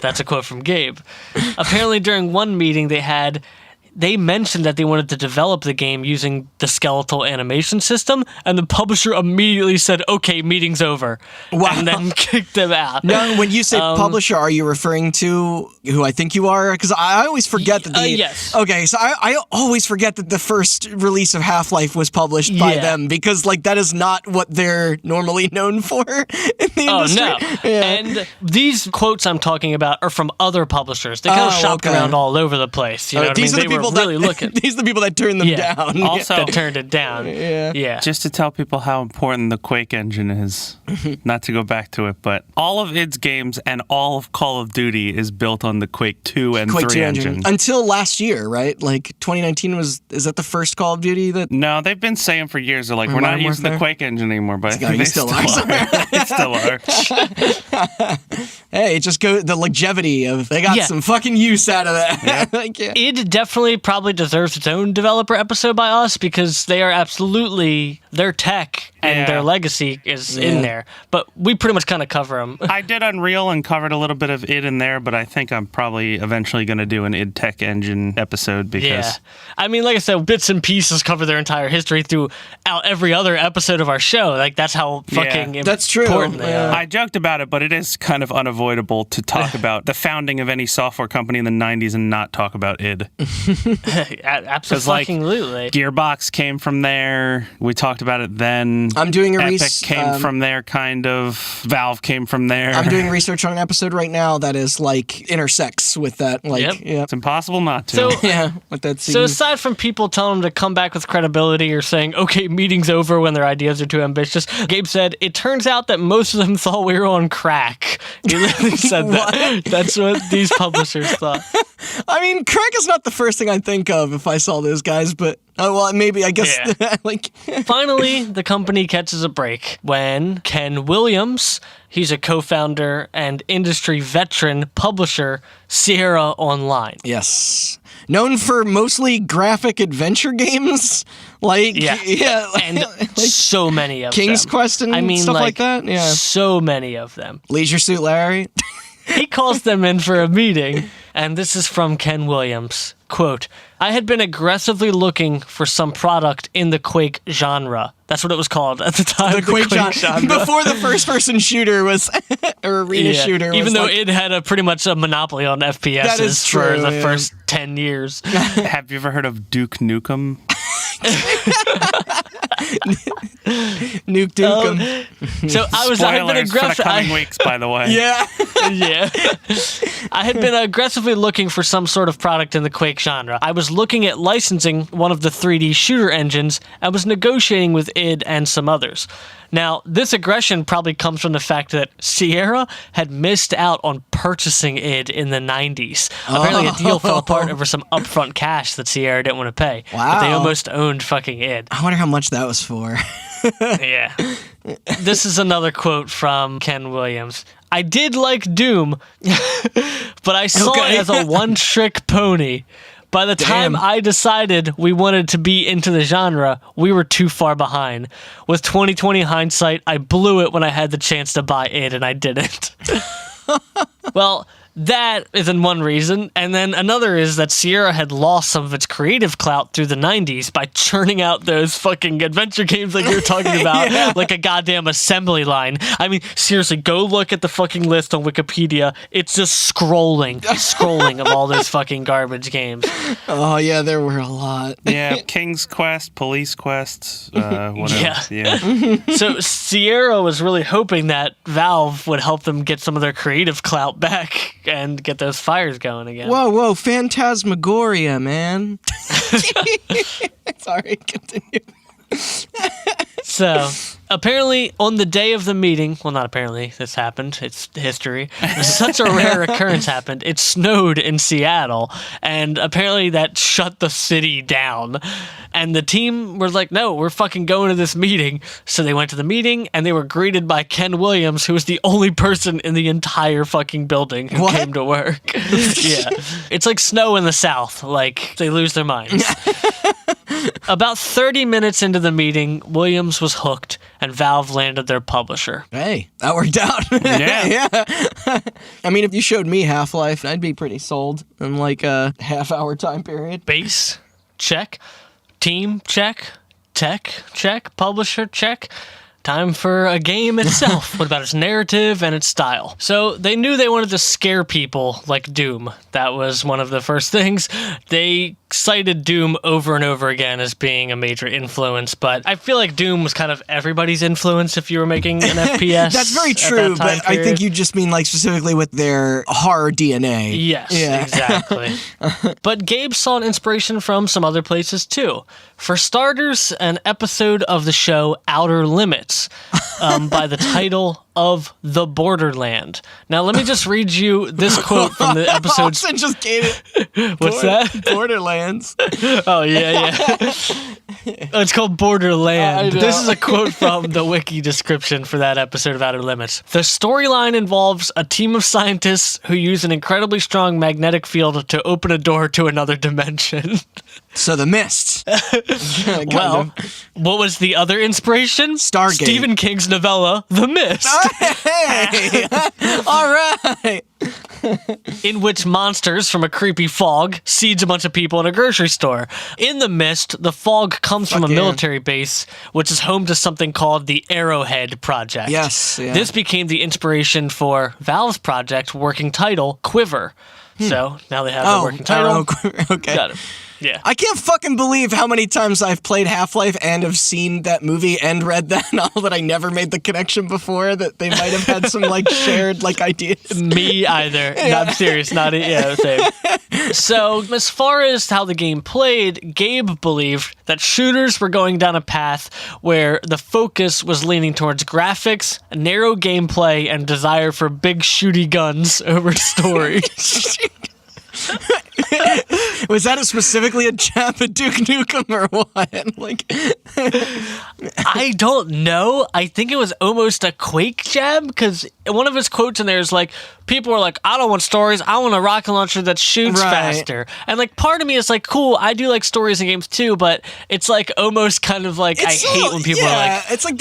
That's a quote from Gabe. Apparently during one meeting they mentioned that they wanted to develop the game using the skeletal animation system, and the publisher immediately said, okay, meeting's over. Wow. And then kicked them out. Now, when you say publisher, are you referring to who I think you are? Because I always forget that yes. Okay, so I always forget that the first release of Half-Life was published by them, because like that is not what they're normally known for in the industry. Oh, no. Yeah. And these quotes I'm talking about are from other publishers. They kind of shopped around all over the place. You know what I mean? They were really looking. These are the people that turned them down. Also, that turned it down. Yeah. Just to tell people how important the Quake engine is, not to go back to it, but all of its games and all of Call of Duty is built on the Quake 2 and Quake 3 engine. Until last year, right? Like 2019 is that the first Call of Duty that? No, they've been saying for years, they're like, we're not using the Quake engine anymore, but they still are. They still are. Hey, just go the longevity of, they got some fucking use out of that. Yeah. It definitely probably deserves its own developer episode by us, because they are absolutely, their tech and their legacy is in there. But we pretty much kind of cover them. I did Unreal and covered a little bit of id in there, but I think I'm probably eventually going to do an id tech engine episode because... Yeah. I mean, like I said, bits and pieces cover their entire history throughout every other episode of our show. Like, that's how fucking that's true. important they are. I joked about it, but it is kind of unavoidable to talk about the founding of any software company in the 90s and not talk about id. Absolutely. Gearbox came from there. We talked about it then. I'm doing a Epic came from there, kind of. Valve came from there. I'm doing research on an episode right now that is like intersects with that. Like, It's impossible not to. So, with that scene. So aside from people telling them to come back with credibility or saying, okay, meeting's over when their ideas are too ambitious, Gabe said, it turns out that most of them thought we were on crack. He literally said that. That's what these publishers thought. I mean, crack is not the first thing I'd think of if I saw those guys, but maybe I guess Finally, the company catches a break when Ken Williams, he's a co-founder and industry veteran publisher, Sierra Online. Yes. Known for mostly graphic adventure games, and so many of them. King's Quest and stuff like that. Yeah, so many of them. Leisure Suit Larry. He calls them in for a meeting, and this is from Ken Williams. Quote, I had been aggressively looking for some product in the Quake genre. That's what it was called at the time. The Quake genre. Before the first-person shooter was, or arena shooter was. Even though it had pretty much a monopoly on FPSs for the first 10 years. Have you ever heard of Duke Nukem? Nuke Dukem. So I had been aggressive. For the coming weeks, by the way. Yeah. I had been aggressively looking for some sort of product in the Quake genre. I was looking at licensing one of the 3D shooter engines and was negotiating with id and some others. Now, this aggression probably comes from the fact that Sierra had missed out on purchasing id in the 90s. Apparently, a deal fell apart over some upfront cash that Sierra didn't want to pay. Wow. But they almost owned fucking id. I wonder how much that was for. Yeah. This is another quote from Ken Williams. I did like Doom, but I saw it as a one-trick pony. By the time I decided we wanted to be into the genre, we were too far behind. With 2020 hindsight, I blew it when I had the chance to buy it, and I didn't. Well, that isn't one reason. And then another is that Sierra had lost some of its creative clout through the 90s by churning out those fucking adventure games like you were talking about, like a goddamn assembly line. I mean, seriously, go look at the fucking list on Wikipedia. It's just scrolling of all those fucking garbage games. Oh, yeah, there were a lot. Yeah, King's Quest, Police Quest, whatever. Yeah. So Sierra was really hoping that Valve would help them get some of their creative clout back and get those fires going again. Whoa, Phantasmagoria, man. Sorry, continue. So, Apparently, on the day of the meeting, well, not apparently, this happened. It's history. Such a rare occurrence happened. It snowed in Seattle, and apparently that shut the city down. And the team was like, no, we're fucking going to this meeting. So they went to the meeting, and they were greeted by Ken Williams, who was the only person in the entire fucking building who came to work. Yeah. It's like snow in the South. Like, they lose their minds. About 30 minutes into the meeting, Williams was hooked, and Valve landed their publisher. Hey, that worked out. Yeah. I mean, if you showed me Half-Life, I'd be pretty sold in like a half-hour time period. Base, check. Team, check. Tech, check. Publisher, check. Time for a game itself. What about its narrative and its style? So they knew they wanted to scare people like Doom. That was one of the first things. They cited Doom over and over again as being a major influence, but I feel like Doom was kind of everybody's influence if you were making an FPS. That's very true, but I think you just mean like specifically with their horror DNA. Yes, exactly. But Gabe saw an inspiration from some other places too. For starters, an episode of the show Outer Limits by the title of The Borderland. Now, let me just read you this quote from the episode. Austin just gave it. What's that? Borderlands. Oh, yeah. It's called Borderland. This is a quote from the wiki description for that episode of Outer Limits. The storyline involves a team of scientists who use an incredibly strong magnetic field to open a door to another dimension. So the Mist. Well, what was the other inspiration? Stargate. Stephen King's novella, The Mist. Hey! All right. In which monsters from a creepy fog siege a bunch of people in a grocery store. In The Mist, the fog comes from a military base, which is home to something called the Arrowhead Project. Yes. Yeah. This became the inspiration for Valve's project, working title, Quiver. So now they have a working title. Okay. Got it. Yeah. I can't fucking believe how many times I've played Half-Life and have seen that movie and read that novel that I never made the connection before that they might have had some like shared like ideas. Me either. Yeah. No, I'm serious. Same. So as far as how the game played, Gabe believed that shooters were going down a path where the focus was leaning towards graphics, narrow gameplay, and desire for big shooty guns over story. Was that specifically a jab at Duke Nukem or what? Like, I don't know. I think it was almost a Quake jab because one of his quotes in there is like, people were like, I don't want stories. I want a rocket launcher that shoots faster. And like, part of me is like, cool, I do like stories in games too, but it's like almost kind of like, I hate when people are like, it's like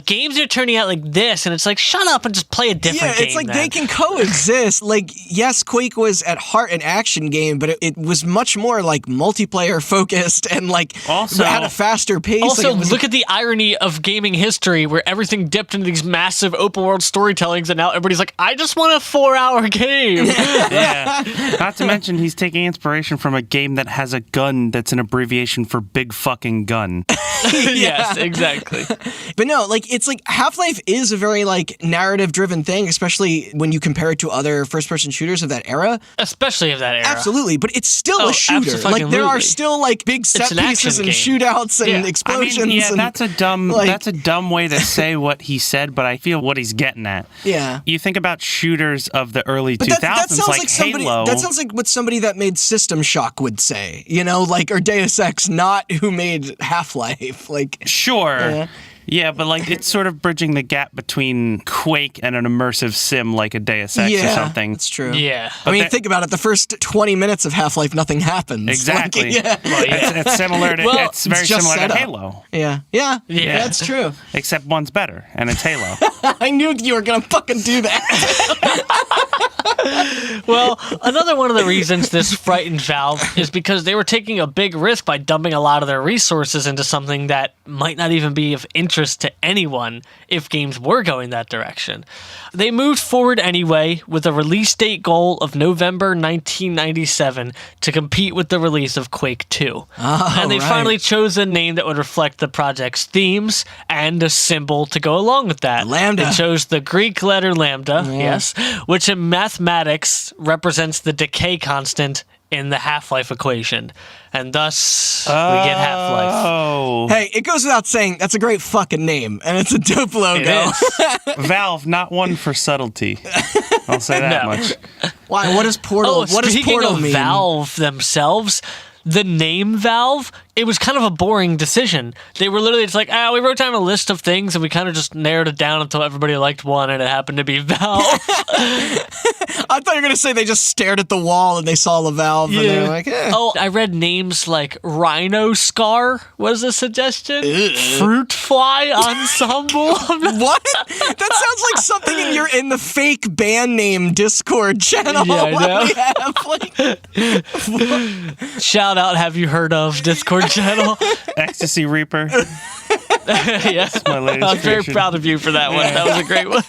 games are turning out like this. And it's like, shut up and just play a different game. It's like they can coexist. Like, yes, Quake was at heart an action game, but it was much more like multiplayer focused and like also had a faster pace. Also, like look at the irony of gaming history where everything dipped into these massive open world storytellings and now everybody's like, I just want a 4-hour game. Yeah. Not to mention he's taking inspiration from a game that has a gun that's an abbreviation for big fucking gun. Yes, exactly. But no, like it's like Half-Life is a very like narrative driven thing, especially when you compare it to other first person shooters of that era. Especially of that era. Absolutely, but it's still a shooter. Like there are still like big set pieces and shootouts and explosions. I mean, that's a dumb way to say what he said, but I feel what he's getting at. Yeah. You think about shooters of the early 2000s that sounds like Halo. That sounds like what somebody that made System Shock would say, you know, like, or Deus Ex, not who made Half-Life. Like, sure. Yeah, but like it's sort of bridging the gap between Quake and an immersive sim like a Deus Ex or something. That's true. Yeah. I mean, think about it. The first 20 minutes of Half-Life, nothing happens. Exactly. Like, It's similar to it's very similar to Halo. Yeah, that's true. Except one's better, and it's Halo. I knew you were gonna fucking do that. Well, another one of the reasons this frightened Valve is because they were taking a big risk by dumping a lot of their resources into something that might not even be of interest to anyone if games were going that direction. They moved forward anyway with a release date goal of November 1997 to compete with the release of Quake 2. And they finally chose a name that would reflect the project's themes and a symbol to go along with that. Lambda. They chose the Greek letter lambda, yes, which in mathematics represents the decay constant in the Half-Life equation. And thus, we get Half-Life. Oh. Hey, it goes without saying, that's a great fucking name, and it's a dope logo. It is. Valve, not one for subtlety. I'll say that much. Why? What does Portal? What does Portal mean? Valve themselves, the name Valve, it was kind of a boring decision. They were literally just like, we wrote down a list of things and we kind of just narrowed it down until everybody liked one, and it happened to be Valve. I thought you were going to say they just stared at the wall and they saw the Valve and they were like, Oh, I read names like Rhino Scar was a suggestion. Fruit Fly Ensemble. What? That sounds like something in the fake band name Discord channel. Yeah, I know. We have, Shout out, have you heard of Discord channel? Ecstasy Reaper. Yes. My latest I was very creation. proud of you for that one. That was a great one.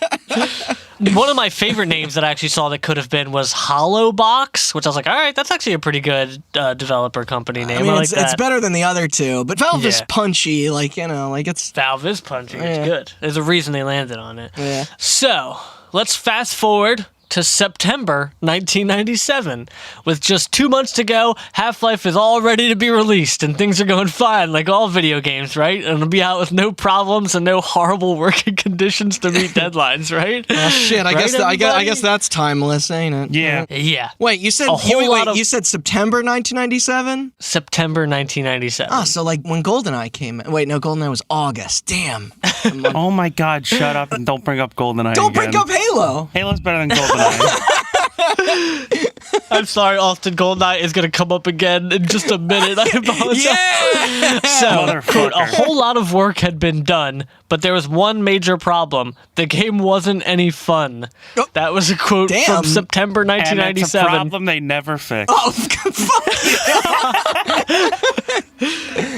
One of my favorite names that I actually saw that could have been was Hollowbox, which I was like, all right, that's actually a pretty good developer company name. I mean, like it's that. better than the other two, but Valve is punchy, it's... Valve is punchy. It's good. There's a reason they landed on it. Yeah. So, let's fast forward to September 1997. With just 2 months to go, Half-Life is all ready to be released, and things are going fine, like all video games, right? And it'll be out with no problems and no horrible working conditions to meet deadlines, right? Oh, shit, I guess that's timeless, ain't it? Yeah. Yeah. Wait, you said you said September 1997? September 1997. Oh, so like when GoldenEye came in. Wait, no, GoldenEye was August. Damn. Oh my God, shut up and don't bring up GoldenEye Don't again. bring up Halo. Halo's better than GoldenEye. I'm sorry, Austin, GoldenEye is going to come up again in just a minute. I apologize. Yeah! So, quote, a whole lot of work had been done, but there was one major problem. The game wasn't any fun. Oh. That was a quote from September And it's a 1997. problem they never fixed. Oh, fuck yeah.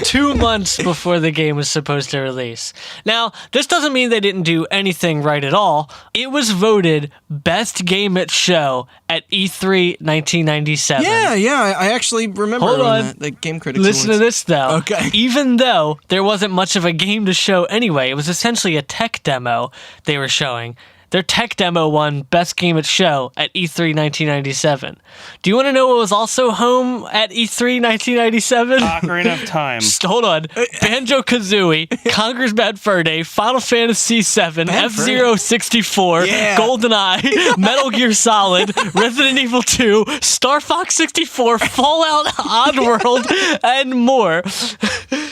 2 months before the game was supposed to release. Now, this doesn't mean they didn't do anything right at all. It was voted Best Game at Show at E3 1997. Yeah, I actually remember Hold on. the Game Critics Listen to Awards. this, though. Okay. Even though there wasn't much of a game to show anyway, it was essentially a tech demo they were showing. Their tech demo won Best Game at Show at E3 1997. Do you want to know what was also home at E3 1997? Ocarina of Time. Hold on. Banjo-Kazooie, Conker's Bad Fur Day, Final Fantasy VII, F-Zero 64, Yeah. GoldenEye, Metal Gear Solid, Resident Evil 2, Star Fox 64, Fallout, Oddworld, and more.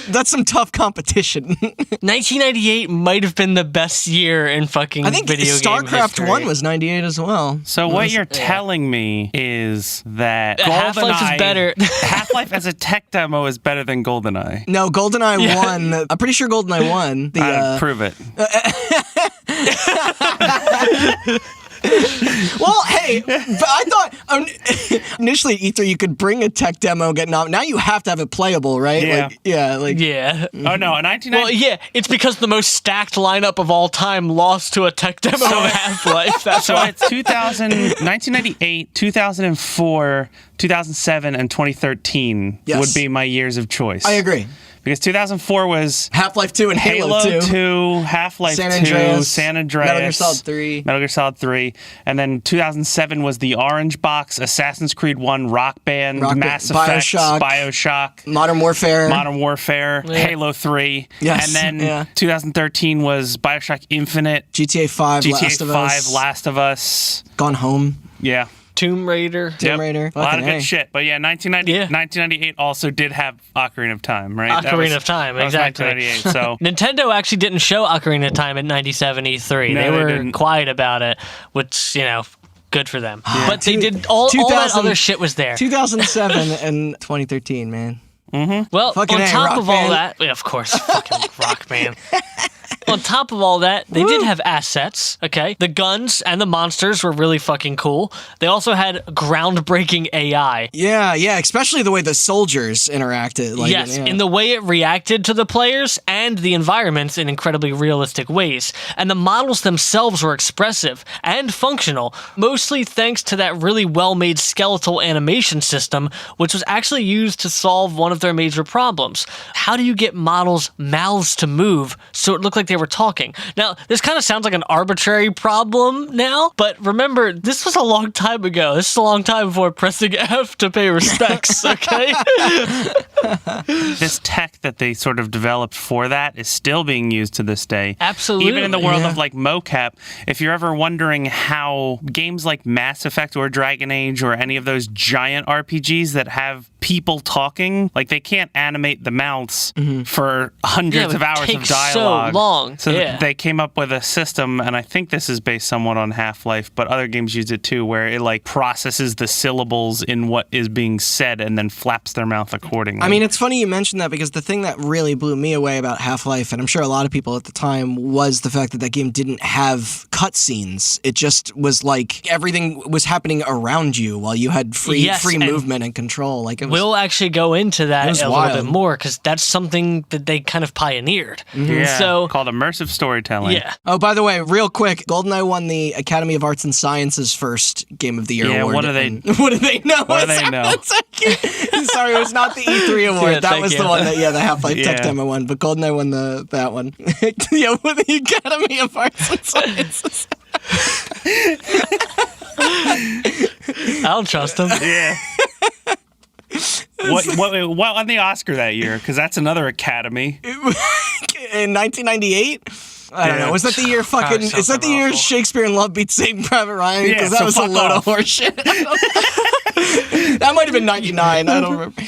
That's some tough competition. 1998 might have been the best year in fucking I think video game StarCraft history. 1 was 98 as well. So what you're telling me is that Half-Life is better. Half-Life as a tech demo is better than GoldenEye. No, GoldenEye 1. I'm pretty sure GoldenEye 1. Prove it. Well, hey, but I thought initially at E3 you could bring a tech demo, get now you have to have it playable, right? Yeah. Yeah. Oh no, in 1990. Well, yeah, it's because the most stacked lineup of all time lost to a tech demo of Half-Life. That's So why. it's 1998, 2004, 2007, and 2013 Yes. would be my years of choice. I agree. Because 2004 was Half-Life 2 and Halo 2. Half-Life San 2, Andreas, San Andreas, Metal Gear Solid 3. Metal Gear Solid 3, and then 2007 was the Orange Box, Assassin's Creed 1, Rock Band, Mass Effect, Bioshock, Modern Warfare, Halo 3, Yes, and then 2013 was Bioshock Infinite, GTA 5, Last of Us, Gone Home, yeah. Tomb Raider. Tomb Raider. A lot of Fucking good shit. But yeah, 1998 also did have Ocarina of Time, right? Ocarina of Time, exactly. 1998, so. Nintendo actually didn't show Ocarina of Time at 97 E3. No, they were didn't. quiet about it, which, good for them. But they did, all that other shit was there. 2007 and 2013, man. Well, Fucking on top Rock of all Band. that, yeah, of course, fucking Rock Band. On top of all that, they did have assets, okay? The guns and the monsters were really fucking cool. They also had groundbreaking AI. Yeah, especially the way the soldiers interacted. Yes, in the way it reacted to the players and the environments in incredibly realistic ways. And the models themselves were expressive and functional, mostly thanks to that really well-made skeletal animation system, which was actually used to solve one of their major problems. How do you get models' mouths to move so it looked like like they were talking. Now, this kind of sounds like an arbitrary problem now, but remember, this was a long time ago. This is a long time before pressing F to pay respects, okay? This tech that they sort of developed for that is still being used to this day. Absolutely. Even in the world of like mocap, if you're ever wondering how games like Mass Effect or Dragon Age or any of those giant RPGs that have people talking, like they can't animate the mouths for hundreds of hours of dialogue. So long. So they came up with a system, and I think this is based somewhat on Half-Life, but other games use it too, where it like processes the syllables in what is being said and then flaps their mouth accordingly. I mean, it's funny you mentioned that because the thing that really blew me away about Half-Life, and I'm sure a lot of people at the time, was the fact that that game didn't have cutscenes. It just was like everything was happening around you while you had free movement and control. Like it was, we'll actually go into that a wild. little bit more because that's something that they kind of pioneered. Yeah, so called immersive storytelling. Yeah. Oh, by the way, real quick, GoldenEye won the Academy of Arts and Sciences first Game of the Year award. What do they? What do they know? What do they know? Sorry, it was not the E3 award. Yeah, that was the one that the Half-Life Yeah. tech demo won, but GoldenEye won that one. Yeah, with the Academy of Arts and Sciences. I don't trust them. Yeah. What won the Oscar that year? Because that's another Academy. In 1998? I don't know. Was that the year fucking... Is that the year awful. Shakespeare in Love beat Saving Private Ryan? Yeah, Because that so was a fuck load off. of horseshit. That might have been 99. I don't remember.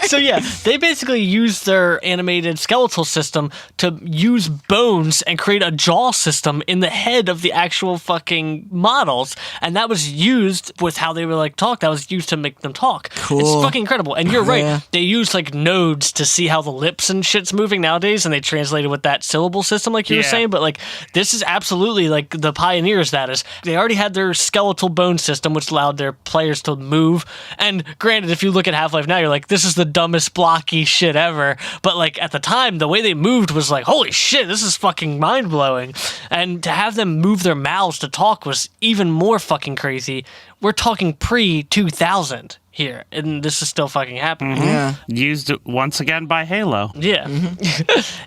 So yeah, they basically used their animated skeletal system to use bones and create a jaw system in the head of the actual fucking models, and that was used with how they were like talk. That was used to make them talk. Cool. It's fucking incredible. And you're right. Yeah. They use like nodes to see how the lips and shit's moving nowadays, and they translate it with that syllable system, like you were Yeah. saying. But like this is absolutely like the pioneers. That is, they already had their skeletal bone system, which allowed their players to move. And granted, if you look at Half-Life now, you're like, this is the dumbest blocky shit ever. But like at the time, the way they moved was like, holy shit, this is fucking mind blowing. And to have them move their mouths to talk was even more fucking crazy. We're talking pre-2000 here, and this is still fucking happening. Yeah. Used once again by Halo. Yeah.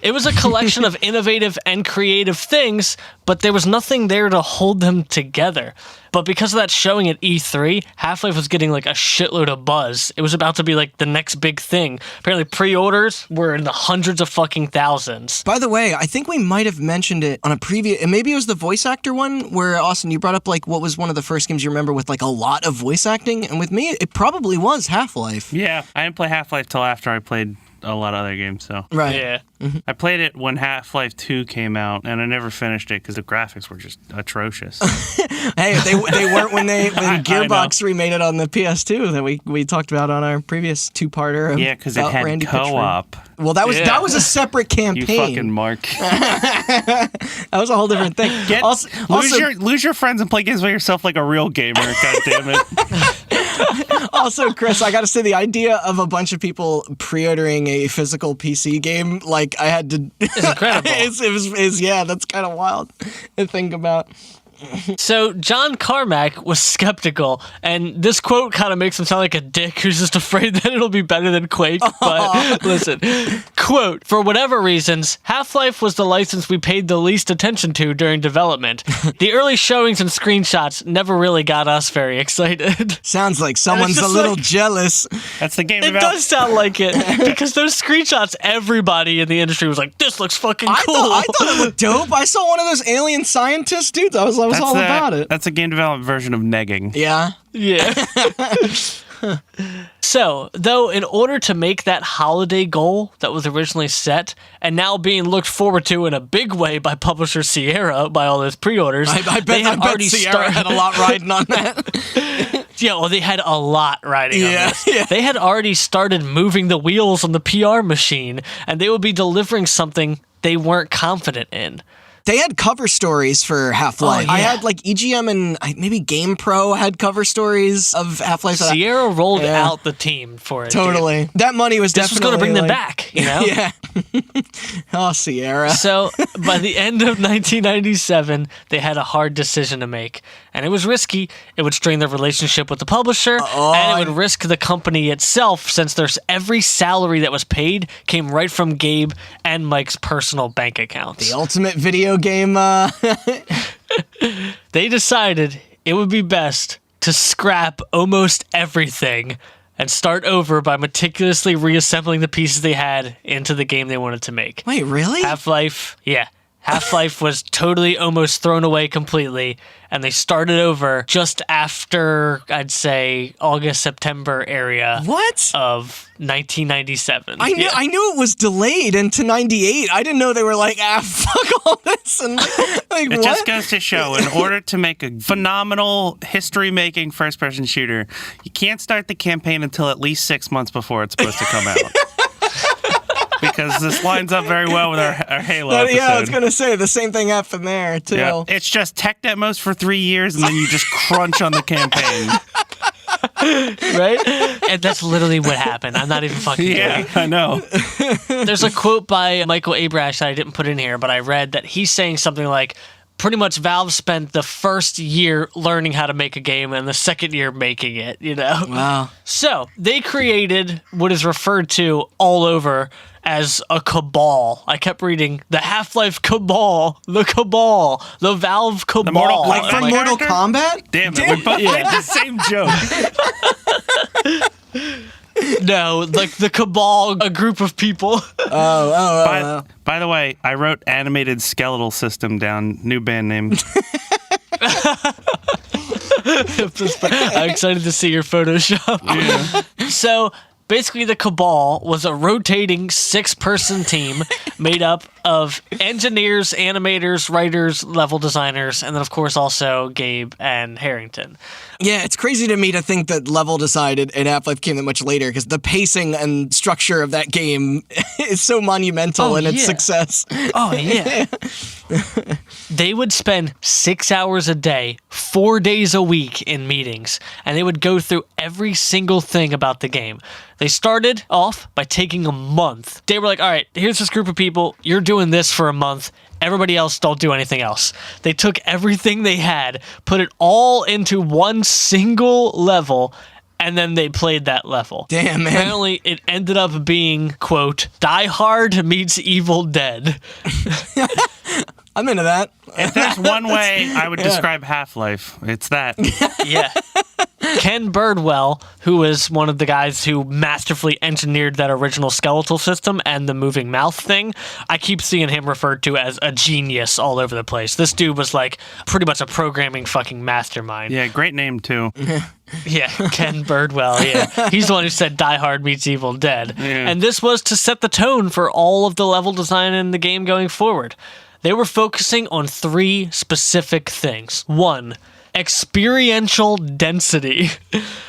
It was a collection of innovative and creative things, but there was nothing there to hold them together. But because of that showing at E3, Half-Life was getting like a shitload of buzz. It was about to be like the next big thing. Apparently pre-orders were in the hundreds of fucking thousands. By the way, I think we might have mentioned it on a previous... and maybe it was the voice actor one, where, Austin, you brought up like what was one of the first games you remember with like a lot of voice acting, and with me, it probably was Half-Life. Yeah, I didn't play Half-Life till after I played a lot of other games, so. Right. Yeah. I played it when Half-Life 2 came out, and I never finished it because the graphics were just atrocious. Hey, they weren't when I Gearbox remade it on the PS2 that we talked about on our previous two-parter. Yeah, because it had Randy co-op. Pitchford. Well, that was a separate campaign. You fucking Mark. That was a whole different thing. Lose your friends and play games by yourself like a real gamer. God damn it. Also, Chris, I got to say the idea of a bunch of people pre-ordering a physical PC game, like I had to. It's incredible. Yeah, that's kind of wild to think about. So John Carmack was skeptical, and this quote kind of makes him sound like a dick who's just afraid that it'll be better than Quake. But listen, quote, for whatever reasons, Half-Life was the license we paid the least attention to during development. The early showings and screenshots never really got us very excited. Sounds like someone's a just little like- jealous. That's the game It about. does sound like it, because those screenshots, everybody in the industry was like, this looks fucking cool. I thought it looked dope. I saw one of those alien scientist dudes. I was all about it. That's a game development version of negging. Yeah. Yeah. So, though, in order to make that holiday goal that was originally set, and now being looked forward to in a big way by publisher Sierra, by all those pre-orders, I bet Sierra had a lot riding on that. Yeah, well, they had a lot riding on this. Yeah. They had already started moving the wheels on the PR machine, and they would be delivering something they weren't confident in. They had cover stories for Half-Life. Oh, yeah. I had like EGM and maybe GamePro had cover stories of Half-Life. Sierra rolled out the team for it. Totally. Dude. That money was This was definitely going to bring them like- back, you know? Yeah. Oh, Sierra. So by the end of 1997, they had a hard decision to make. And it was risky. It would strain their relationship with the publisher, and it would risk the company itself, since there's every salary that was paid came right from Gabe and Mike's personal bank accounts. The ultimate video game. They decided it would be best to scrap almost everything and start over by meticulously reassembling the pieces they had into the game they wanted to make. Wait, really? Half-Life, yeah. Half-Life was totally almost thrown away completely, and they started over just after, I'd say, August, September area What? of 1997. I knew it was delayed into 98. I didn't know they were like, fuck all this. And like, It what? just goes to show, in order to make a phenomenal history-making first-person shooter, you can't start the campaign until at least 6 months before it's supposed to come out. Because this lines up very well with our Halo episode. Yeah, I was going to say, the same thing happened there, too. Yeah. It's just tech demos for 3 years, and then you just crunch on the campaign. Right? And that's literally what happened. I'm not even fucking kidding. Yeah, I know. There's a quote by Michael Abrash that I didn't put in here, but I read that he's saying something like, pretty much Valve spent the first year learning how to make a game and the second year making it, you know? Wow. So they created what is referred to all over as a cabal. I kept reading the Half-Life cabal, the Valve cabal. Like from Mortal Kombat? Damn it, we both made the same joke. No, like the cabal, a group of people. By the way, I wrote Animated Skeletal System down, new band name. I'm excited to see your Photoshop. Yeah. So basically, the Cabal was a rotating 6-person team made up of engineers, animators, writers, level designers, and then, of course, also Gabe and Harrington. Yeah, it's crazy to me to think that level design in Half-Life came that much later, because the pacing and structure of that game is so monumental in its success. Oh, yeah. They would spend 6 hours a day, 4 days a week in meetings, and they would go through every single thing about the game. They started off by taking a month. They were like, all right, here's this group of people. You're doing this for a month. Everybody else don't do anything else. They took everything they had, put it all into one single level, and then they played that level. Damn, man. Apparently, it ended up being, quote, Die Hard meets Evil Dead. I'm into that. If there's one way I would describe Half-Life, it's that. Yeah. Ken Birdwell, who was one of the guys who masterfully engineered that original skeletal system and the moving mouth thing, I keep seeing him referred to as a genius all over the place. This dude was like pretty much a programming fucking mastermind. Yeah, great name too. Yeah, Ken Birdwell, yeah. He's the one who said Die Hard meets Evil Dead. Yeah. And this was to set the tone for all of the level design in the game going forward. They were focusing on 3 specific things. 1, experiential density.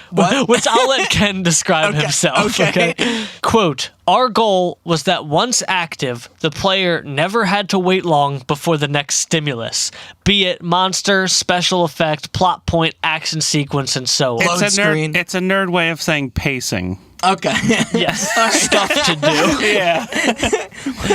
What? Which I'll let Ken describe himself. Okay. Quote, our goal was that once active, the player never had to wait long before the next stimulus, be it monster, special effect, plot point, action sequence, and so on. It's a nerd way of saying pacing. Okay. Yes. Stuff to do. Yeah.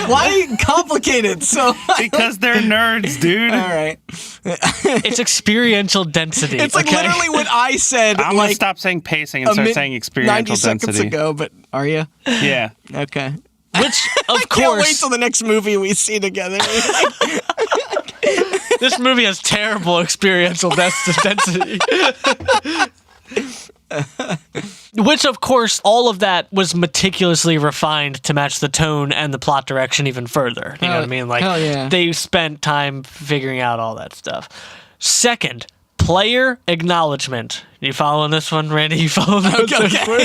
Why complicated? Because they're nerds, dude. All right. It's experiential density. It's like literally what I said. I'm going to stop saying pacing and start saying experiential 90 density. seconds ago, but are you? Yeah. Okay. Which, of I course... can't wait till the next movie we see together. This movie has terrible experiential density. Which, of course, all of that was meticulously refined to match the tone and the plot direction even further. You know what I mean? Like, hell yeah. They spent time figuring out all that stuff. Second, player acknowledgement. You following this one, Randy? You following this one?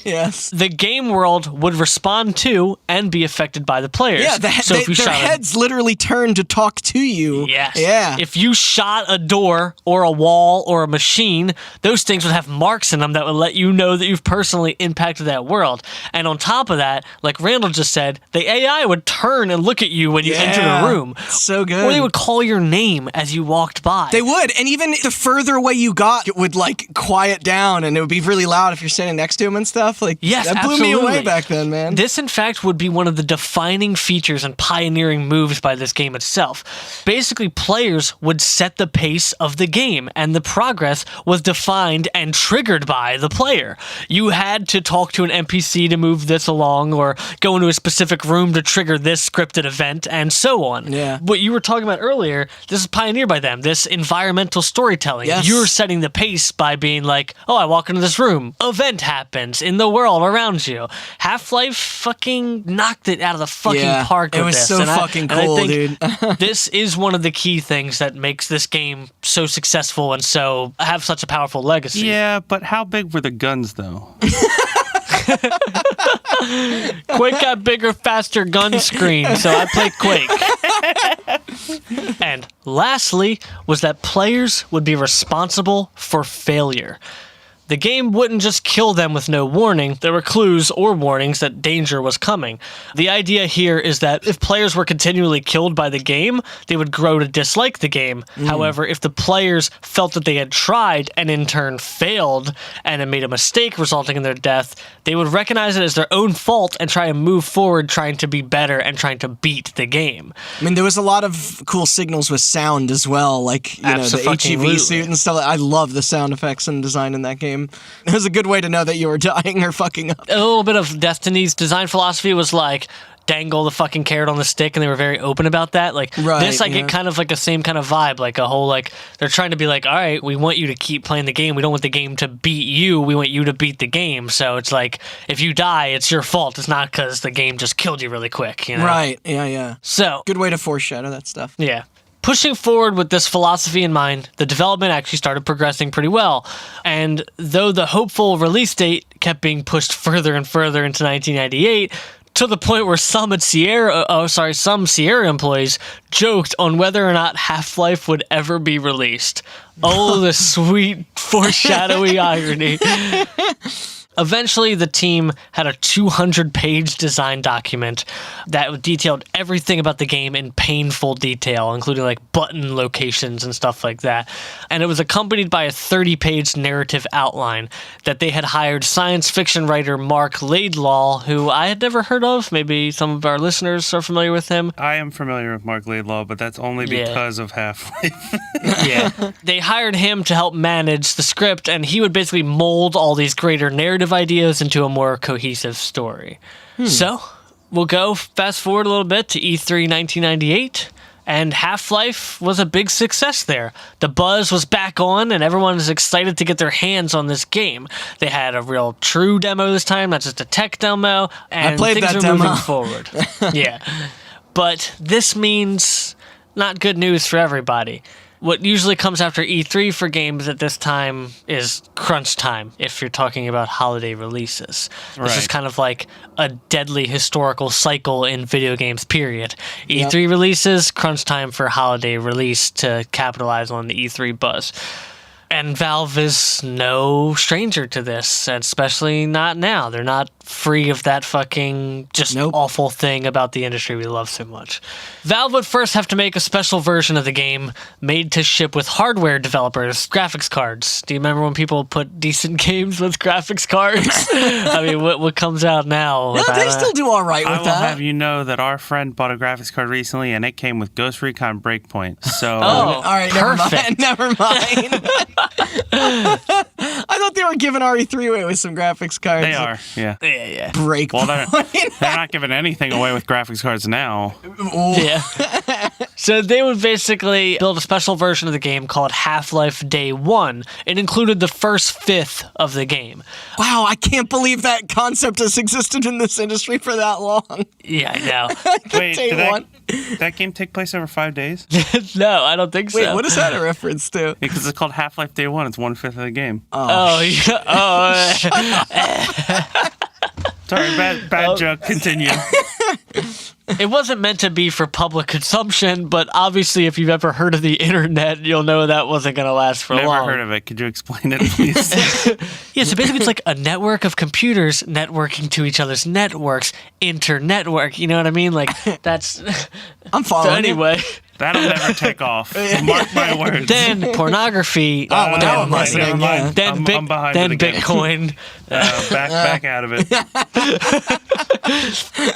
Yes. The game world would respond to and be affected by the players. Yeah, their heads literally turn to talk to you. Yes. Yeah. If you shot a door or a wall or a machine, those things would have marks in them that would let you know that you've personally impacted that world. And on top of that, like Randall just said, the AI would turn and look at you when you entered a room. So good. Or they would call your name as you walked by. They would. And even the further away you got, it would like quiet down, and it would be really loud if you're standing next to him and stuff. Like, yes, that blew me away back then, man. This, in fact, would be one of the defining features and pioneering moves by this game itself. Basically, players would set the pace of the game, and the progress was defined and triggered by the player. You had to talk to an NPC to move this along, or go into a specific room to trigger this scripted event, and so on. Yeah. What you were talking about earlier, this is pioneered by them, this environmental storytelling. Yes. You're setting the pace by being like, oh, I walk into this room, event happens in the world around you. Half-Life fucking knocked it out of the fucking park with this. It was so fucking cool, dude. This is one of the key things that makes this game so successful and so have such a powerful legacy. Yeah, but how big were the guns, though? Quake got bigger, faster gun screen, so I play Quake. And lastly was that players would be responsible for failure. The game wouldn't just kill them with no warning. There were clues or warnings that danger was coming. The idea here is that if players were continually killed by the game, they would grow to dislike the game. However, if the players felt that they had tried and in turn failed and had made a mistake resulting in their death, they would recognize it as their own fault and try and move forward trying to be better and trying to beat the game. I mean, there was a lot of cool signals with sound as well, like, you know, the HEV suit and stuff. I love the sound effects and design in that game. It was a good way to know that you were dying or fucking up. A little bit of Destiny's design philosophy was like, dangle the fucking carrot on the stick, and they were very open about that. Like, this, I get kind of like the same kind of vibe, like a whole, like, they're trying to be like, all right, we want you to keep playing the game. We don't want the game to beat you. We want you to beat the game. So it's like, if you die, it's your fault. It's not because the game just killed you really quick, you know? Right, yeah. So, good way to foreshadow that stuff. Yeah. Pushing forward with this philosophy in mind, the development actually started progressing pretty well. And though the hopeful release date kept being pushed further and further into 1998, to the point where some Sierra employees joked on whether or not Half-Life would ever be released. Oh, the sweet foreshadowy irony. Eventually, the team had a 200-page design document that detailed everything about the game in painful detail, including like button locations and stuff like that. And it was accompanied by a 30-page narrative outline that they had hired science fiction writer Mark Laidlaw, who I had never heard of. Maybe some of our listeners are familiar with him. I am familiar with Mark Laidlaw, but that's only because of Half-Life. Yeah. They hired him to help manage the script, and he would basically mold all these greater narrative ideas into a more cohesive story. So, we'll go fast forward a little bit to E3 1998, and Half-Life was a big success there. The buzz was back on, and everyone was excited to get their hands on this game. They had a real true demo this time, not just a tech demo, and I played things that are demo. moving forward. Yeah. But this means not good news for everybody. What usually comes after E3 for games at this time is crunch time, if you're talking about holiday releases. This is kind of like a deadly historical cycle in video games, period. E3 releases, crunch time for holiday release to capitalize on the E3 buzz. And Valve is no stranger to this, especially not now. They're not free of that fucking just awful thing about the industry we love so much. Valve would first have to make a special version of the game made to ship with hardware developers, graphics cards. Do you remember when people put decent games with graphics cards? I mean, what comes out now? No, they still do all right with I will that. have you know that our friend bought a graphics card recently, and it came with Ghost Recon Breakpoint. So, all right, perfect. Never mind. I thought they were giving RE3 away with some graphics cards. They are, yeah. Yeah. Break. Well, they're not giving anything away with graphics cards now. Yeah. So they would basically build a special version of the game called Half-Life Day 1. It included the first fifth of the game. Wow, I can't believe that concept has existed in this industry for that long. Yeah, I know. Wait, Day did one. that game take place over 5 days? No, I don't think so. Wait, what is that a reference to? Because it's called Half-Life Day 1. It's 1/5 of the game. Oh, yeah. Sorry, bad joke. Continue. It wasn't meant to be for public consumption, but obviously if you've ever heard of the internet, you'll know that wasn't going to last for long. Never heard of it. Could you explain it, please? Yeah, so basically it's like a network of computers networking to each other's networks, internetwork, you know what I mean? Like, that's... I'm following So anyway... That'll never take off. Mark my words. Then pornography. well, now I'm right, never listening. mind. Yeah. Then, I'm behind then it again. Bitcoin. Back out of it.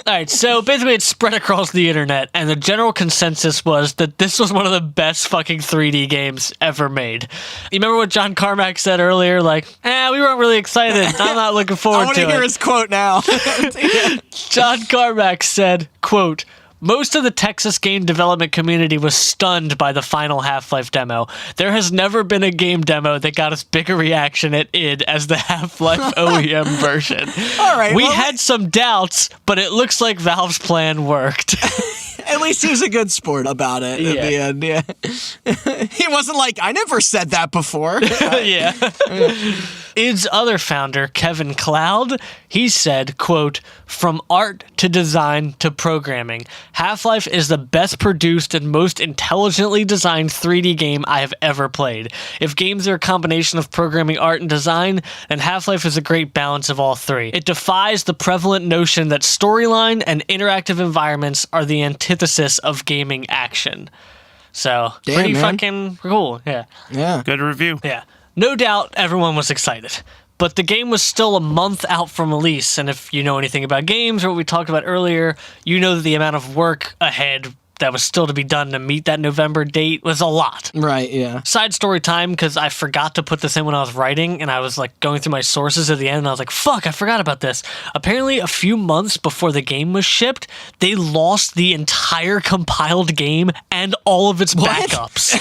All right, so basically it spread across the internet, and the general consensus was that this was one of the best fucking 3D games ever made. You remember what John Carmack said earlier? Like, we weren't really excited. I'm not looking I forward want to to hear it. his quote now. John Carmack said, quote, "Most of the Texas game development community was stunned by the final Half-Life demo. There has never been a game demo that got as big a reaction at id as the Half-Life OEM version. All right, We well, had some doubts, but it looks like Valve's plan worked." At least he was a good sport about it at the end, yeah. He wasn't like, I never said that before. Yeah. id's other founder, Kevin Cloud, he said, quote, "From art to design to programming, Half-Life is the best produced and most intelligently designed 3D game I have ever played. If games are a combination of programming, art, and design, then Half-Life is a great balance of all three. It defies the prevalent notion that storyline and interactive environments are the antithesis of gaming action." So, Damn, pretty man. fucking cool, yeah. Yeah. Good review. Yeah. No doubt everyone was excited. But the game was still a month out from release, and if you know anything about games or what we talked about earlier, you know that the amount of work ahead that was still to be done to meet that November date was a lot. Right, yeah. Side story time, because I forgot to put this in when I was writing, and I was like going through my sources at the end, and I was like, fuck, I forgot about this. Apparently, a few months before the game was shipped, they lost the entire compiled game and all of its backups.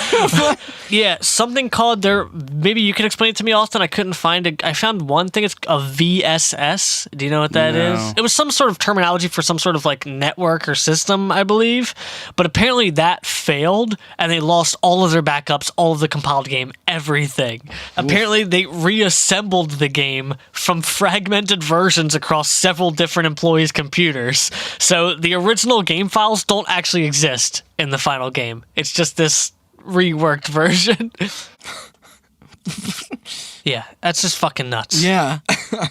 Yeah, something called maybe you can explain it to me, Austin. I couldn't find it. I found one thing, it's a VSS. Do you know what that is? It was some sort of terminology for some sort of like network or system, I believe. But apparently that failed, and they lost all of their backups, all of the compiled game, everything. Apparently they reassembled the game from fragmented versions across several different employees' computers. So the original game files don't actually exist in the final game. It's just this reworked version. Yeah, that's just fucking nuts. Yeah.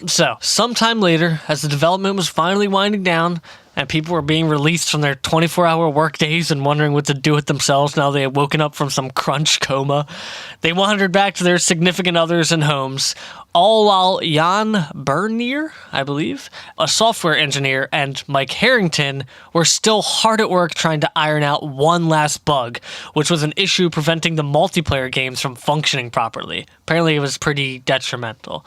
So, sometime later, as the development was finally winding down and people were being released from their 24-hour work days and wondering what to do with themselves now they had woken up from some crunch coma, they wandered back to their significant others and homes, all while Jan Bernier, I believe, a software engineer, and Mike Harrington were still hard at work trying to iron out one last bug, which was an issue preventing the multiplayer games from functioning properly. Apparently, it was pretty detrimental.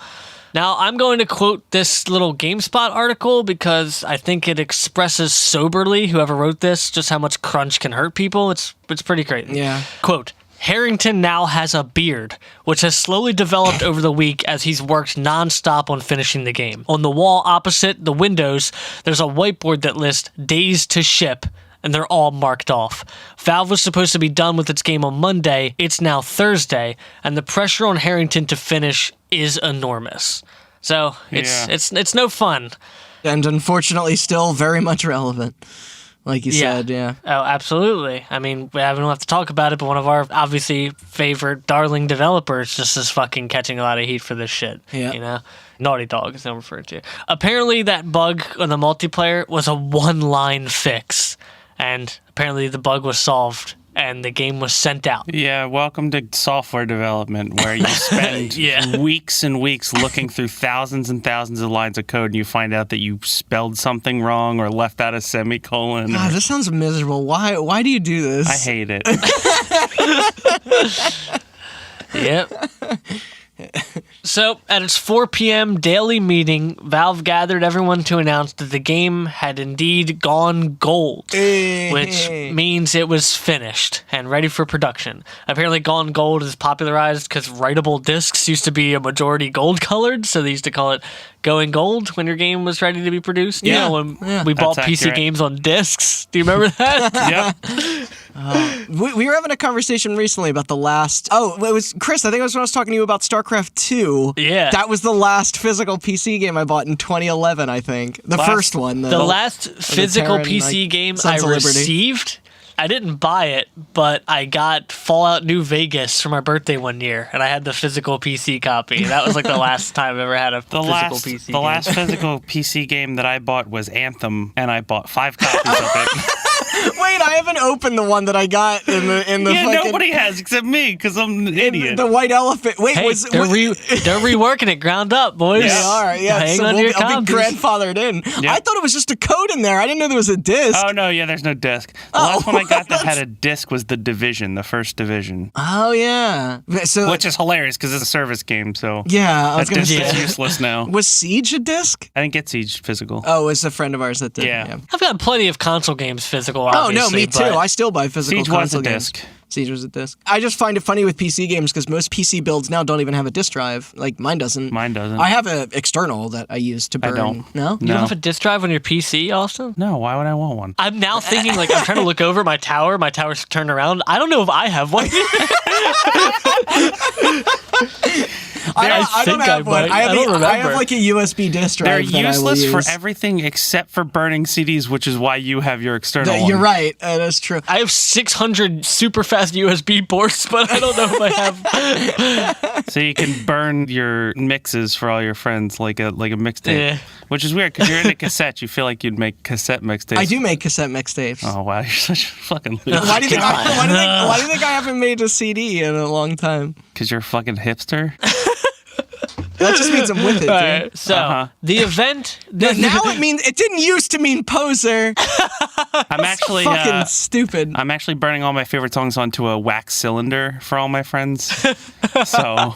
Now, I'm going to quote this little GameSpot article because I think it expresses soberly, whoever wrote this, just how much crunch can hurt people. It's pretty great. Yeah. Quote, "Harrington now has a beard, which has slowly developed over the week as he's worked nonstop on finishing the game. On the wall opposite the windows, there's a whiteboard that lists days to ship, and they're all marked off. Valve was supposed to be done with its game on Monday. It's now Thursday, and the pressure on Harrington to finish is enormous." So it's no fun. And unfortunately still very much relevant. Like you said, yeah. Oh, absolutely. I mean, we don't have to talk about it, but one of our obviously favorite darling developers just is fucking catching a lot of heat for this shit. Yeah. You know? Naughty Dog is what I'm referring to. Apparently that bug on the multiplayer was a one-line fix. And apparently the bug was solved and the game was sent out. Yeah, welcome to software development where you spend weeks and weeks looking through thousands and thousands of lines of code and you find out that you spelled something wrong or left out a semicolon. God, this sounds miserable. Why do you do this? I hate it. Yep. So, at its 4 p.m. daily meeting, Valve gathered everyone to announce that the game had indeed gone gold, which means it was finished and ready for production. Apparently, gone gold is popularized because writable discs used to be a majority gold colored, so they used to call it going gold when your game was ready to be produced. Yeah. You know, when we bought PC accurate. games on discs. Do you remember that? Yep. We were having a conversation recently about the last... Oh, it was Chris, I think it was when I was talking to you about StarCraft 2. Yeah. That was the last physical PC game I bought in 2011, I think. The first one. The last physical Terran, PC like, game I Sons of Liberty. received, I didn't buy it, but I got Fallout New Vegas for my birthday one year, and I had the physical PC copy. That was like the last time I ever had a physical PC game. The last physical PC game that I bought was Anthem, and I bought 5 copies of it. Wait, I haven't opened the one that I got in the yeah, fucking... nobody has except me because I'm an idiot. The white elephant. Wait, Hey, they're reworking it ground up, boys. They are, yeah. Hang so on to your I'll be copies. grandfathered in. Yeah. I thought it was just a code in there. I didn't know there was a disc. Oh, no, yeah, there's no disc. The last one I got that had a disc was The Division, the first Division. Oh, yeah. So, Which is hilarious because it's a service game, so yeah, I was that going to disc say. is useless now. Was Siege a disc? I didn't get Siege physical. Oh, it's a friend of ours that did. Yeah. I've got plenty of console games physical, Oh, obviously. no, me too. but- I still buy physical Siege was console a games. disc. Siege was a disc. I just find it funny with PC games because most PC builds now don't even have a disk drive. Like, mine doesn't. Mine doesn't. I have an external that I use to burn. I don't. No? You don't have a disk drive on your PC, Austin? No, why would I want one? I'm now thinking, like, I'm trying to look over my tower. My tower's turned around. I don't know if I have one. I don't think have I one. might. I don't remember. have like a USB disk They're drive that I will useless for use. everything except for burning CDs, which is why you have your external one. You're right. That's true. I have 600 super fast USB ports, but I don't know if I have. So you can burn your mixes for all your friends like a mixtape. Yeah. Which is weird because you're into cassettes. You feel like you'd make cassette mixtapes. I do make cassette mixtapes. Oh wow, you're such a fucking loser. Why do you think why do you think I haven't made a CD in a long time? Because you're a fucking hipster. That just means I'm with it, dude. All right, so the event. Now it means it didn't used to mean poser. I'm actually Fucking stupid. I'm actually burning all my favorite songs onto a wax cylinder for all my friends. So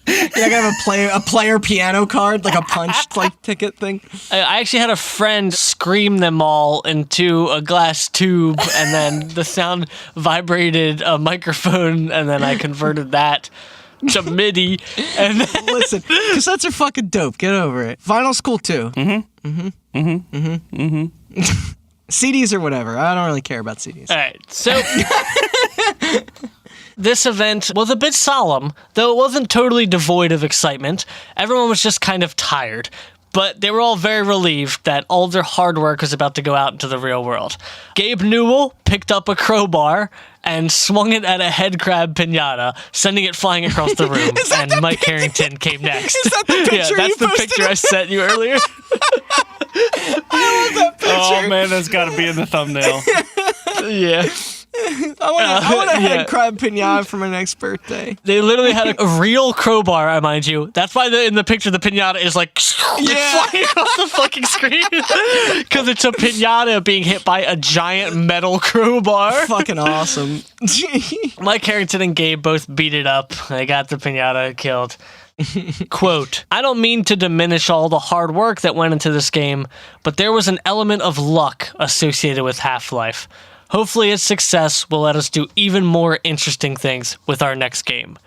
You're not gonna have a player piano card, like a punch like ticket thing. I actually had a friend scream them all into a glass tube, and then the sound vibrated a microphone, and then I converted that to MIDI. And then Listen, cassettes are fucking dope. Get over it. Vinyl's cool too. CDs or whatever. I don't really care about CDs. all right, so this event was a bit solemn, though it wasn't totally devoid of excitement. Everyone was just kind of tired, but they were all very relieved that all their hard work was about to go out into the real world. Gabe Newell picked up a crowbar and swung it at a head crab piñata, sending it flying across the room. And Mike Harrington came next. Is that the picture Yeah, that's you the posted? picture I sent you earlier. oh man, that's got to be in the thumbnail. Yeah. I want a yeah. head crab pinata for my next birthday. They literally had a real crowbar, mind you. That's why in the picture the piñata is like flying across the fucking screen. Because it's a piñata being hit by a giant metal crowbar. Fucking awesome. Mike Harrington and Gabe both beat it up. They got the piñata killed. Quote, I don't mean to diminish all the hard work that went into this game, but there was an element of luck associated with Half-Life. Hopefully its success will let us do even more interesting things with our next game.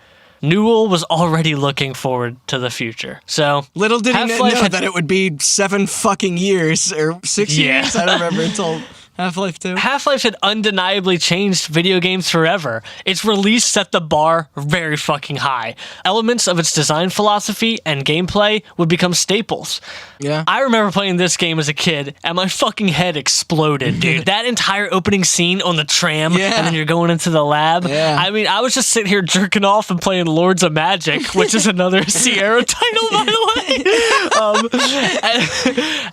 Newell was already looking forward to the future. So Little did he know Half-Life had- that it would be 7 fucking years or 6 Yeah. years. I don't remember until Half-Life 2. Half-Life had undeniably changed video games forever. Its release set the bar very fucking high. Elements of its design philosophy and gameplay would become staples. Yeah. I remember playing this game as a kid, and my fucking head exploded, dude. That entire opening scene on the tram, Yeah. and then you're going into the lab. Yeah. I mean, I was just sitting here jerking off and playing Lords of Magic, which is another Sierra title, by the way.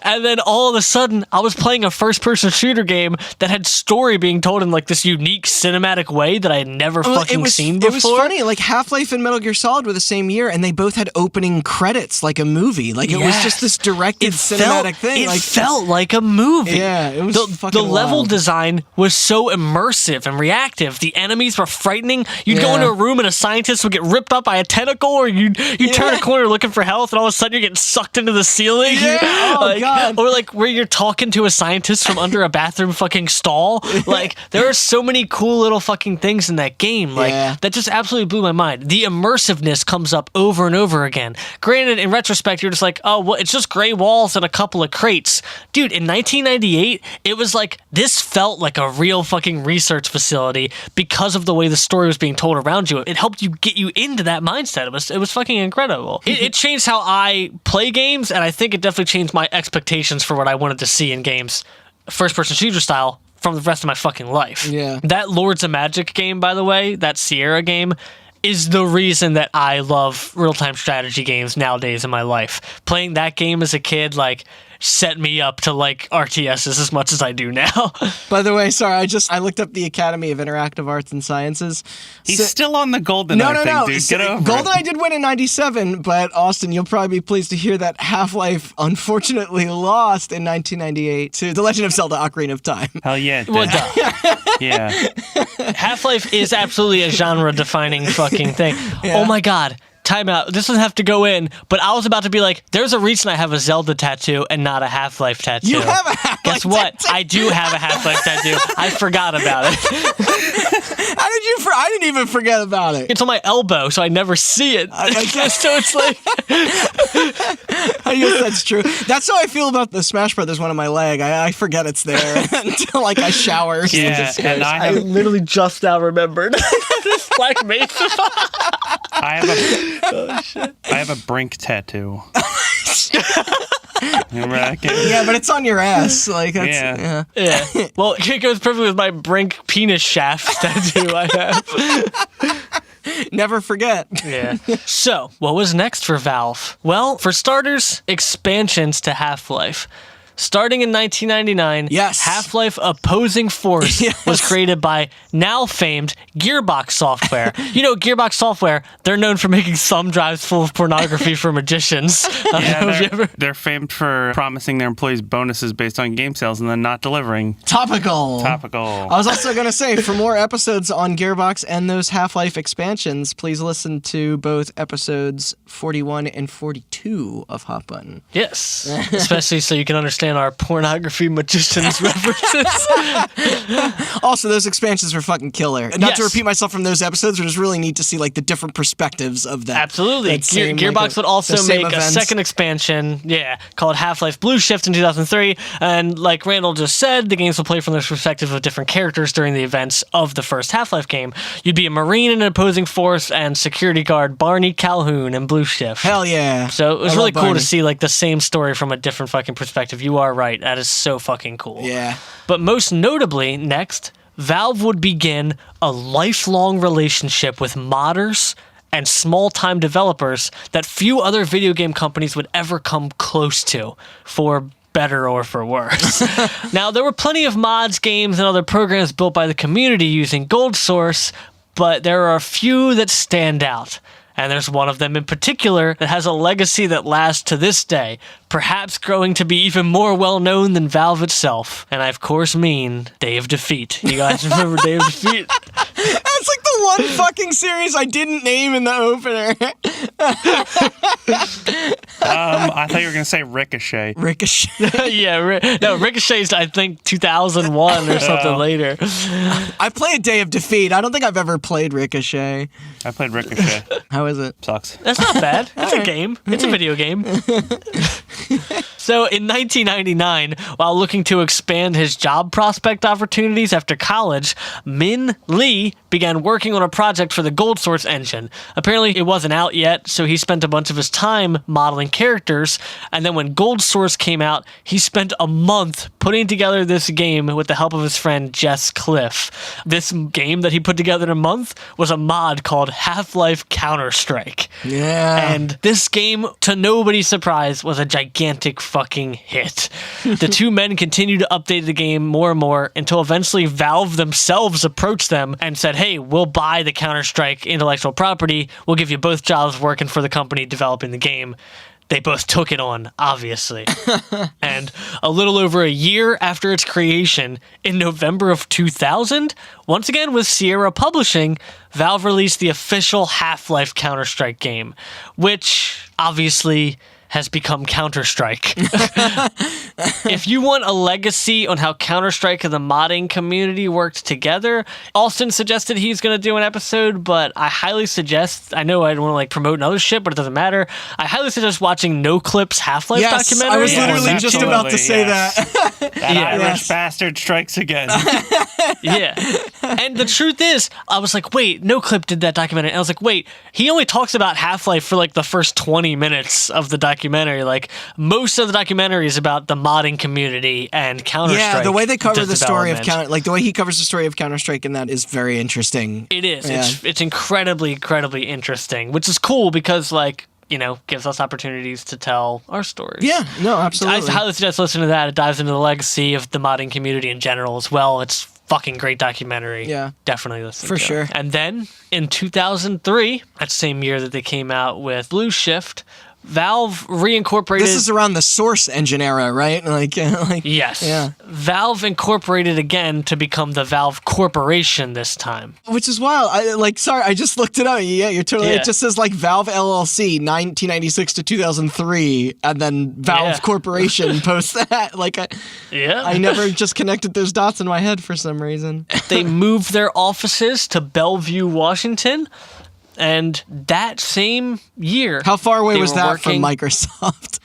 And then all of a sudden, I was playing a first-person shooter game that had story being told in like this unique cinematic way that I had never fucking seen before. It was funny. Like Half-Life and Metal Gear Solid were the same year, and they both had opening credits like a movie. Like it was just this directed cinematic thing. It like felt like a movie. Yeah, it was the fucking level wild. design was so immersive and reactive. The enemies were frightening. You'd go Yeah. into a room and a scientist would get ripped up by a tentacle, or you turn a corner looking for health, and all of a sudden you're getting sucked into the ceiling. Yeah. Oh, Like, God. or like where you're talking to a scientist from under a bathroom fucking stall. Like there are so many cool little fucking things in that game. Like Yeah. that just absolutely blew my mind. The immersiveness comes up over and over again. Granted, in retrospect, you're just like, oh, well, it's just gray walls and a couple of crates. Dude, in 1998, it was like, this felt like a real fucking research facility because of the way the story was being told around you. It helped you get you into that mindset. It was fucking incredible. It changed how I play games, and I think it definitely changed my expectations for what I wanted to see in games, first-person shooter style, from the rest of my fucking life. Yeah. That Lords of Magic game, by the way, that Sierra game, is the reason that I love real-time strategy games nowadays in my life. Playing that game as a kid, like, set me up to like RTSs as much as I do now. By the way, sorry, I looked up the Academy of Interactive Arts and Sciences. He's still on the GoldenEye thing, dude. Get over GoldenEye it. did win in 97, but Austin, you'll probably be pleased to hear that Half-Life unfortunately lost in 1998 to The Legend of Zelda: Ocarina of Time. Hell yeah, it did. Well, duh. Yeah. Half-Life is absolutely a genre-defining fucking thing. Yeah. Oh my god. Time out. This doesn't have to go in, but I was about to be like, there's a reason I have a Zelda tattoo and not a Half-Life tattoo. You have a Half-Life Guess what? tattoo. I do have a Half-Life tattoo. I forgot about it. How did you? I didn't even forget about it. It's on my elbow, so I never see it. So it's like... I guess that's true. That's how I feel about the Smash Brothers one on my leg. I forget it's there until like I shower. Yeah, and I literally just now remembered. This Black Mesa. I have a Brink tattoo. Remember that game? Yeah, but it's on your ass. Like that's, Yeah. Well, it goes perfectly with my Brink penis shaft tattoo I have. Never forget. Yeah. So, what was next for Valve? Well, for starters, expansions to Half-Life. Starting in 1999, Yes. Half-Life Opposing Force Yes. was created by now famed Gearbox Software. You know, Gearbox Software, they're known for making thumb drives full of pornography for magicians. They're famed for promising their employees bonuses based on game sales and then not delivering. Topical. I was also going to say, for more episodes on Gearbox and those Half-Life expansions, please listen to both episodes 41 and 42 of Hot Button. Yes. Especially so you can understand our pornography magicians references. Also, those expansions were fucking killer. Not Yes. to repeat myself from those episodes, but it's really neat to see like the different perspectives of that. Absolutely. that same, Gearbox like, would the also same make a events. second expansion, called Half-Life Blue Shift in 2003. And like Randall just said, the games will play from the perspective of different characters during the events of the first Half-Life game. You'd be a Marine in an opposing force and security guard Barney Calhoun in Blue Shift. Hell yeah. So it was I really love cool Barney. to see like the same story from a different fucking perspective. You are right. That is so fucking cool. Yeah. But most notably, next, Valve would begin a lifelong relationship with modders and small-time developers that few other video game companies would ever come close to, for better or for worse. Now, there were plenty of mods, games, and other programs built by the community using Gold Source, but there are a few that stand out. And there's one of them in particular that has a legacy that lasts to this day, perhaps growing to be even more well-known than Valve itself. And I, of course, mean Day of Defeat. You guys remember Day of Defeat? That's like the one fucking series I didn't name in the opener. I thought you were going to say Ricochet. Ricochet. Yeah, Ricochet's, I think, 2001 or something later. I played Day of Defeat. I don't think I've ever played Ricochet. I played Ricochet. How is it? Sucks. That's not bad. It's a game. It's a video game. So in 1999, while looking to expand his job prospect opportunities after college, Min Lee began working on a project for the Gold Source engine. Apparently, it wasn't out yet, so he spent a bunch of his time modeling characters, and then when Gold Source came out, he spent a month putting together this game with the help of his friend Jess Cliff. This game that he put together in a month was a mod called Half-Life Counter-Strike. Yeah. And this game, to nobody's surprise, was a gigantic fucking hit. The two men continued to update the game more and more until eventually Valve themselves approached them and said, hey, we'll buy the Counter-Strike intellectual property. We'll give you both jobs working for the company developing the game. They both took it on, obviously. And a little over a year after its creation, in November of 2000, once again with Sierra Publishing, Valve released the official Half-Life Counter-Strike game, which obviously has become Counter-Strike. If you want a legacy on how Counter-Strike and the modding community worked together, Austin suggested he's going to do an episode, but I highly suggest, I know I don't want to promote another shit, but it doesn't matter. I highly suggest watching No Clip's Half-Life documentary. I was literally just about to say that. That Irish bastard strikes again. Yeah. And the truth is, I was like, wait, No Clip did that documentary. And I was like, wait, he only talks about Half-Life for the first 20 minutes of the documentary. Most of the documentary is about the modding community and Counter-Strike. Yeah, the way they cover the story of development. the way he covers the story of Counter-Strike in that is very interesting. It is. Yeah. It's incredibly, incredibly interesting, which is cool because gives us opportunities to tell our stories. Yeah, no, absolutely. I highly suggest listening to that. It dives into the legacy of the modding community in general as well. It's fucking great documentary. Yeah. Definitely listen For to sure. it. And then in 2003, that same year that they came out with Blue Shift, Valve reincorporated... This is around the Source Engine era, right? Yes. Yeah. Valve incorporated again to become the Valve Corporation this time. Which is wild. I just looked it up. Yeah, you're totally... Yeah. It just says, Valve LLC, 1996 to 2003, and then Valve Corporation post that. I never just connected those dots in my head for some reason. They moved their offices to Bellevue, Washington. And that same year... How far away was that from Microsoft?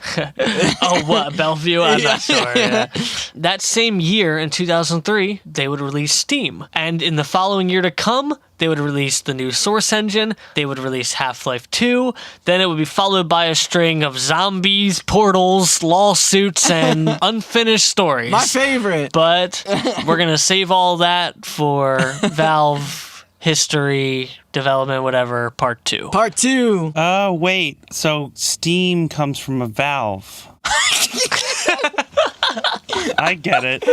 Oh, what? Bellevue? I'm not sure. Yeah. That same year, in 2003, they would release Steam. And in the following year to come, they would release the new Source Engine. They would release Half-Life 2. Then it would be followed by a string of zombies, portals, lawsuits, and unfinished stories. My favorite. But we're going to save all that for Valve... History, development, whatever, part 2. Part 2. Oh, wait. So Steam comes from a valve. I get it.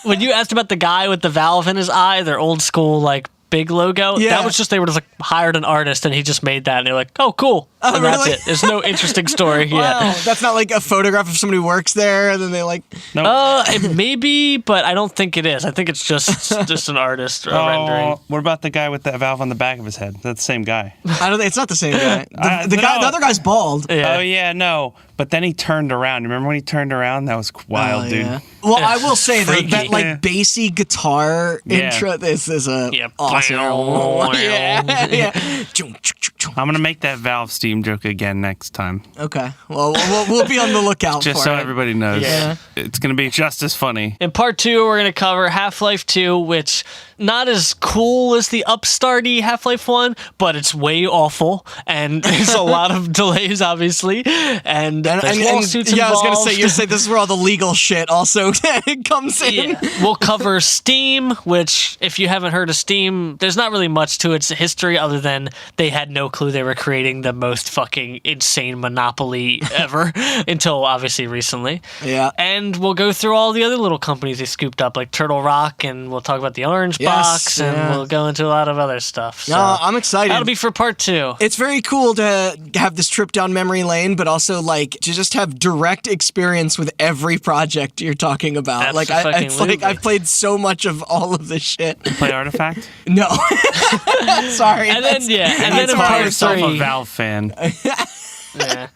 When you asked about the guy with the valve in his eye, their old school, big logo, that was just, they were just, hired an artist, and he just made that, and they're like, oh, cool. Oh, and really? that's it. There's no interesting story yet. Wow. That's not a photograph of somebody who works there, and then they Nope. It may be, but I don't think it is. I think it's just an artist rendering. What about the guy with the valve on the back of his head? That's the same guy. I don't think it's not the same guy. The other guy's bald. Yeah. Oh, yeah, no. But then he turned around. Remember when he turned around? That was wild, dude. Yeah. Well, I will say that Yeah. bassy guitar intro. This is a awesome. yeah. I'm gonna make that Valve Steam joke again next time. Okay. Well, we'll be on the lookout Just for so it. everybody knows. Yeah. It's gonna be just as funny. In part 2, we're going to cover Half-Life 2, which not as cool as the upstarty Half-Life 1, but it's way awful, and there's a lot of delays, obviously, and there's lawsuits involved. I was going to say, you say this is where all the legal shit also comes in. Yeah. We'll cover Steam, which, if you haven't heard of Steam, there's not really much to its history other than they had no clue they were creating the most fucking insane monopoly ever until, obviously, recently. Yeah. And we'll go through all the other little companies they scooped up, like Turtle Rock, and we'll talk about the Orange Box, and we'll go into a lot of other stuff. So no, I'm excited. That'll be for part 2. It's very cool to have this trip down memory lane, but also to just have direct experience with every project you're talking about. I've played so much of all of this shit. Play Artifact? No. Sorry. And then in Call part yourself 3, a Valve fan. yeah.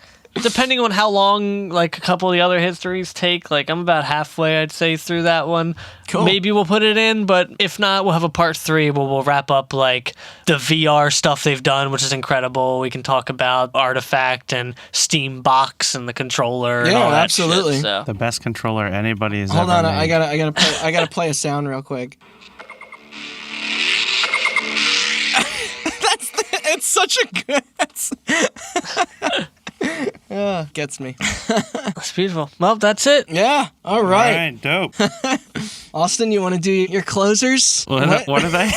Depending on how long, a couple of the other histories take, I'm about halfway, I'd say, through that one. Cool. Maybe we'll put it in, but if not, we'll have a part 3 where we'll wrap up, the VR stuff they've done, which is incredible. We can talk about Artifact and Steam Box and the controller and all that absolutely. shit, so. The best controller anybody has Hold ever on, made. I gotta play a sound real quick. It's such a good... gets me. That's beautiful. Well, that's it. Yeah, all All right. right, dope. Austin, you want to do your closers? What are they?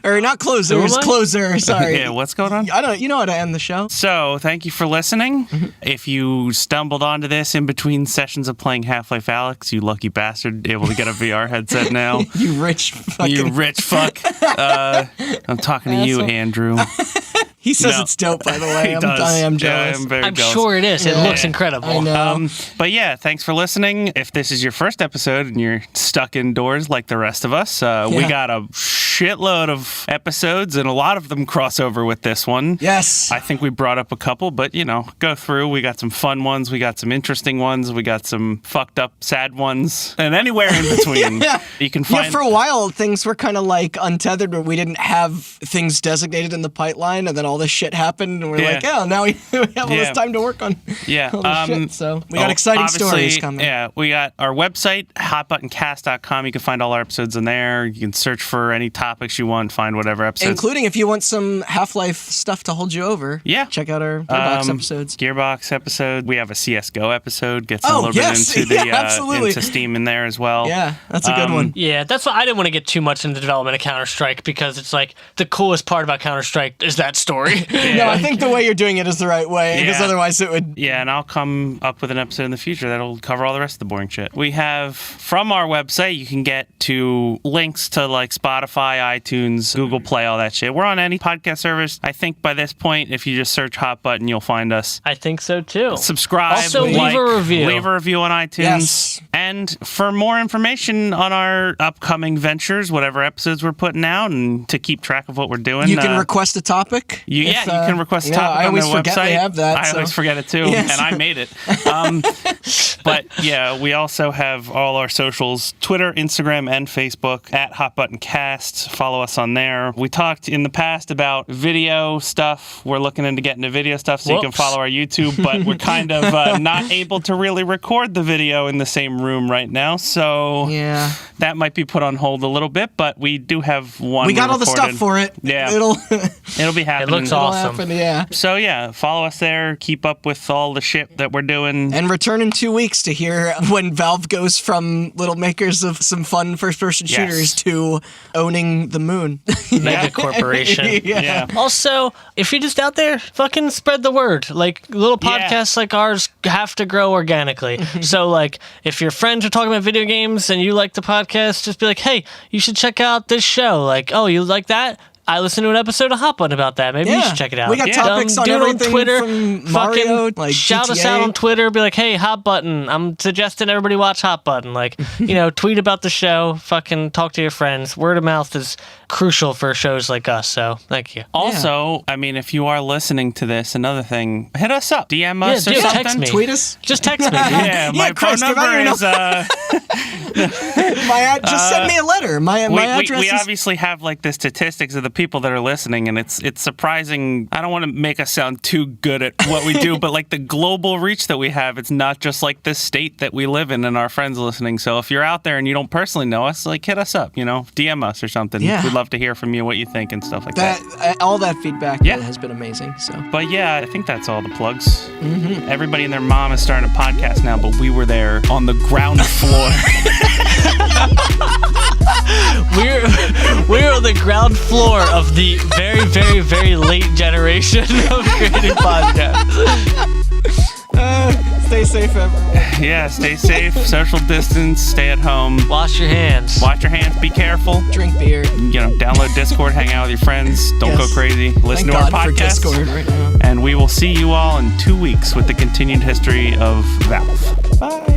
Or not closers, Who am I? closer, sorry. Yeah, what's going on? I don't know, you know how to end the show. So, thank you for listening. Mm-hmm. If you stumbled onto this in between sessions of playing Half-Life Alyx, you lucky bastard, able to get a VR headset now. You rich fucking... You rich fuck. I'm talking to you, Asshole. Andrew. He says No. it's dope, by the way. He I does. am jealous. Yeah, I'm very I'm jealous. sure it is. It Yeah. looks incredible. I know. But yeah, thanks for listening. If this is your first episode and you're stuck indoors like the rest of us, we got a shitload of episodes and a lot of them cross over with this one. Yes. I think we brought up a couple, but go through. We got some fun ones. We got some interesting ones. We got some fucked up, sad ones. And anywhere in between. You can find... Yeah, for a while, things were kind of untethered, where we didn't have things designated in the pipeline, and then all this shit happened, and we're now we have all this time to work on all this shit. So we got exciting stories coming. Yeah, we got our website, hotbuttoncast.com. You can find all our episodes in there. You can search for any topics you want, find whatever episodes. Including if you want some Half-Life stuff to hold you over. Yeah. Check out our Gearbox episodes. Gearbox episode. We have a CSGO episode. Gets a little bit into the into Steam in there as well. Yeah, that's a good one. Yeah, that's why I didn't want to get too much into the development of Counter-Strike, because it's like the coolest part about Counter-Strike is that story. No, I think the way you're doing it is the right way, because otherwise it would... Yeah, and I'll come up with an episode in the future that'll cover all the rest of the boring shit. We have, from our website, you can get to links to like Spotify, iTunes, Google Play, all that shit. We're on any podcast service. I think by this point, if you just search Hot Button, you'll find us. I think so too. Subscribe. Also, leave a review. Leave a review on iTunes. Yes. And for more information on our upcoming ventures, whatever episodes we're putting out, and to keep track of what we're doing. You can request a topic. You can request a topic on the website. I have that. I always forget it too, and I made it. But yeah, we also have all our socials, Twitter, Instagram, and Facebook at Hot Button Cast. Follow us on there. We talked in the past about video stuff. We're looking into getting to video stuff, so you can follow our YouTube, but we're kind of not able to really record the video in the same room right now, so that might be put on hold a little bit, but we do have one. We got all the stuff for it. Yeah. It'll be happening. It looks awesome. Happen, So yeah, follow us there. Keep up with all the shit that we're doing. And return in 2 weeks to hear when Valve goes from little makers of some fun first-person shooters to owning the moon. Mega corporation. Yeah. Also, if you're just out there, fucking spread the word. Like, little podcasts like ours have to grow organically. So, like, if your friends are talking about video games and you like the podcast, just be like, hey, you should check out this show. Like, oh, you like that? I listened to an episode of Hot Button about that. Maybe you should check it out. We got topics on everything Twitter, from Mario, fucking like shout GTA. us out on Twitter. Be like, hey, Hot Button. I'm suggesting everybody watch Hot Button. Like, tweet about the show. Fucking talk to your friends. Word of mouth is crucial for shows like us. So, thank you. Also, I mean, if you are listening to this, another thing, hit us up. DM us or something. Text me. Tweet us. Just text me. My phone number is... just send me a letter. My address we is... obviously have like the statistics of the people that are listening, and it's surprising. I don't want to make us sound too good at what we do, but like the global reach that we have, it's not just like the state that we live in and our friends listening. So if you're out there and you don't personally know us, like hit us up, DM us or something. Yeah. We'd love to hear from you, what you think and stuff like that. All that feedback has been amazing. So, but yeah, I think that's all the plugs. Everybody and their mom is starting a podcast now, but we were there on the ground floor. We're on the ground floor of the very, very, very late generation of creating podcasts. Stay safe, everyone. Yeah, stay safe, social distance, stay at home. Wash your hands. Be careful. Drink beer. Download Discord, hang out with your friends. Don't go crazy. Listen to our podcast. For Discord right now. And we will see you all in 2 weeks with the continued history of Valve. Bye.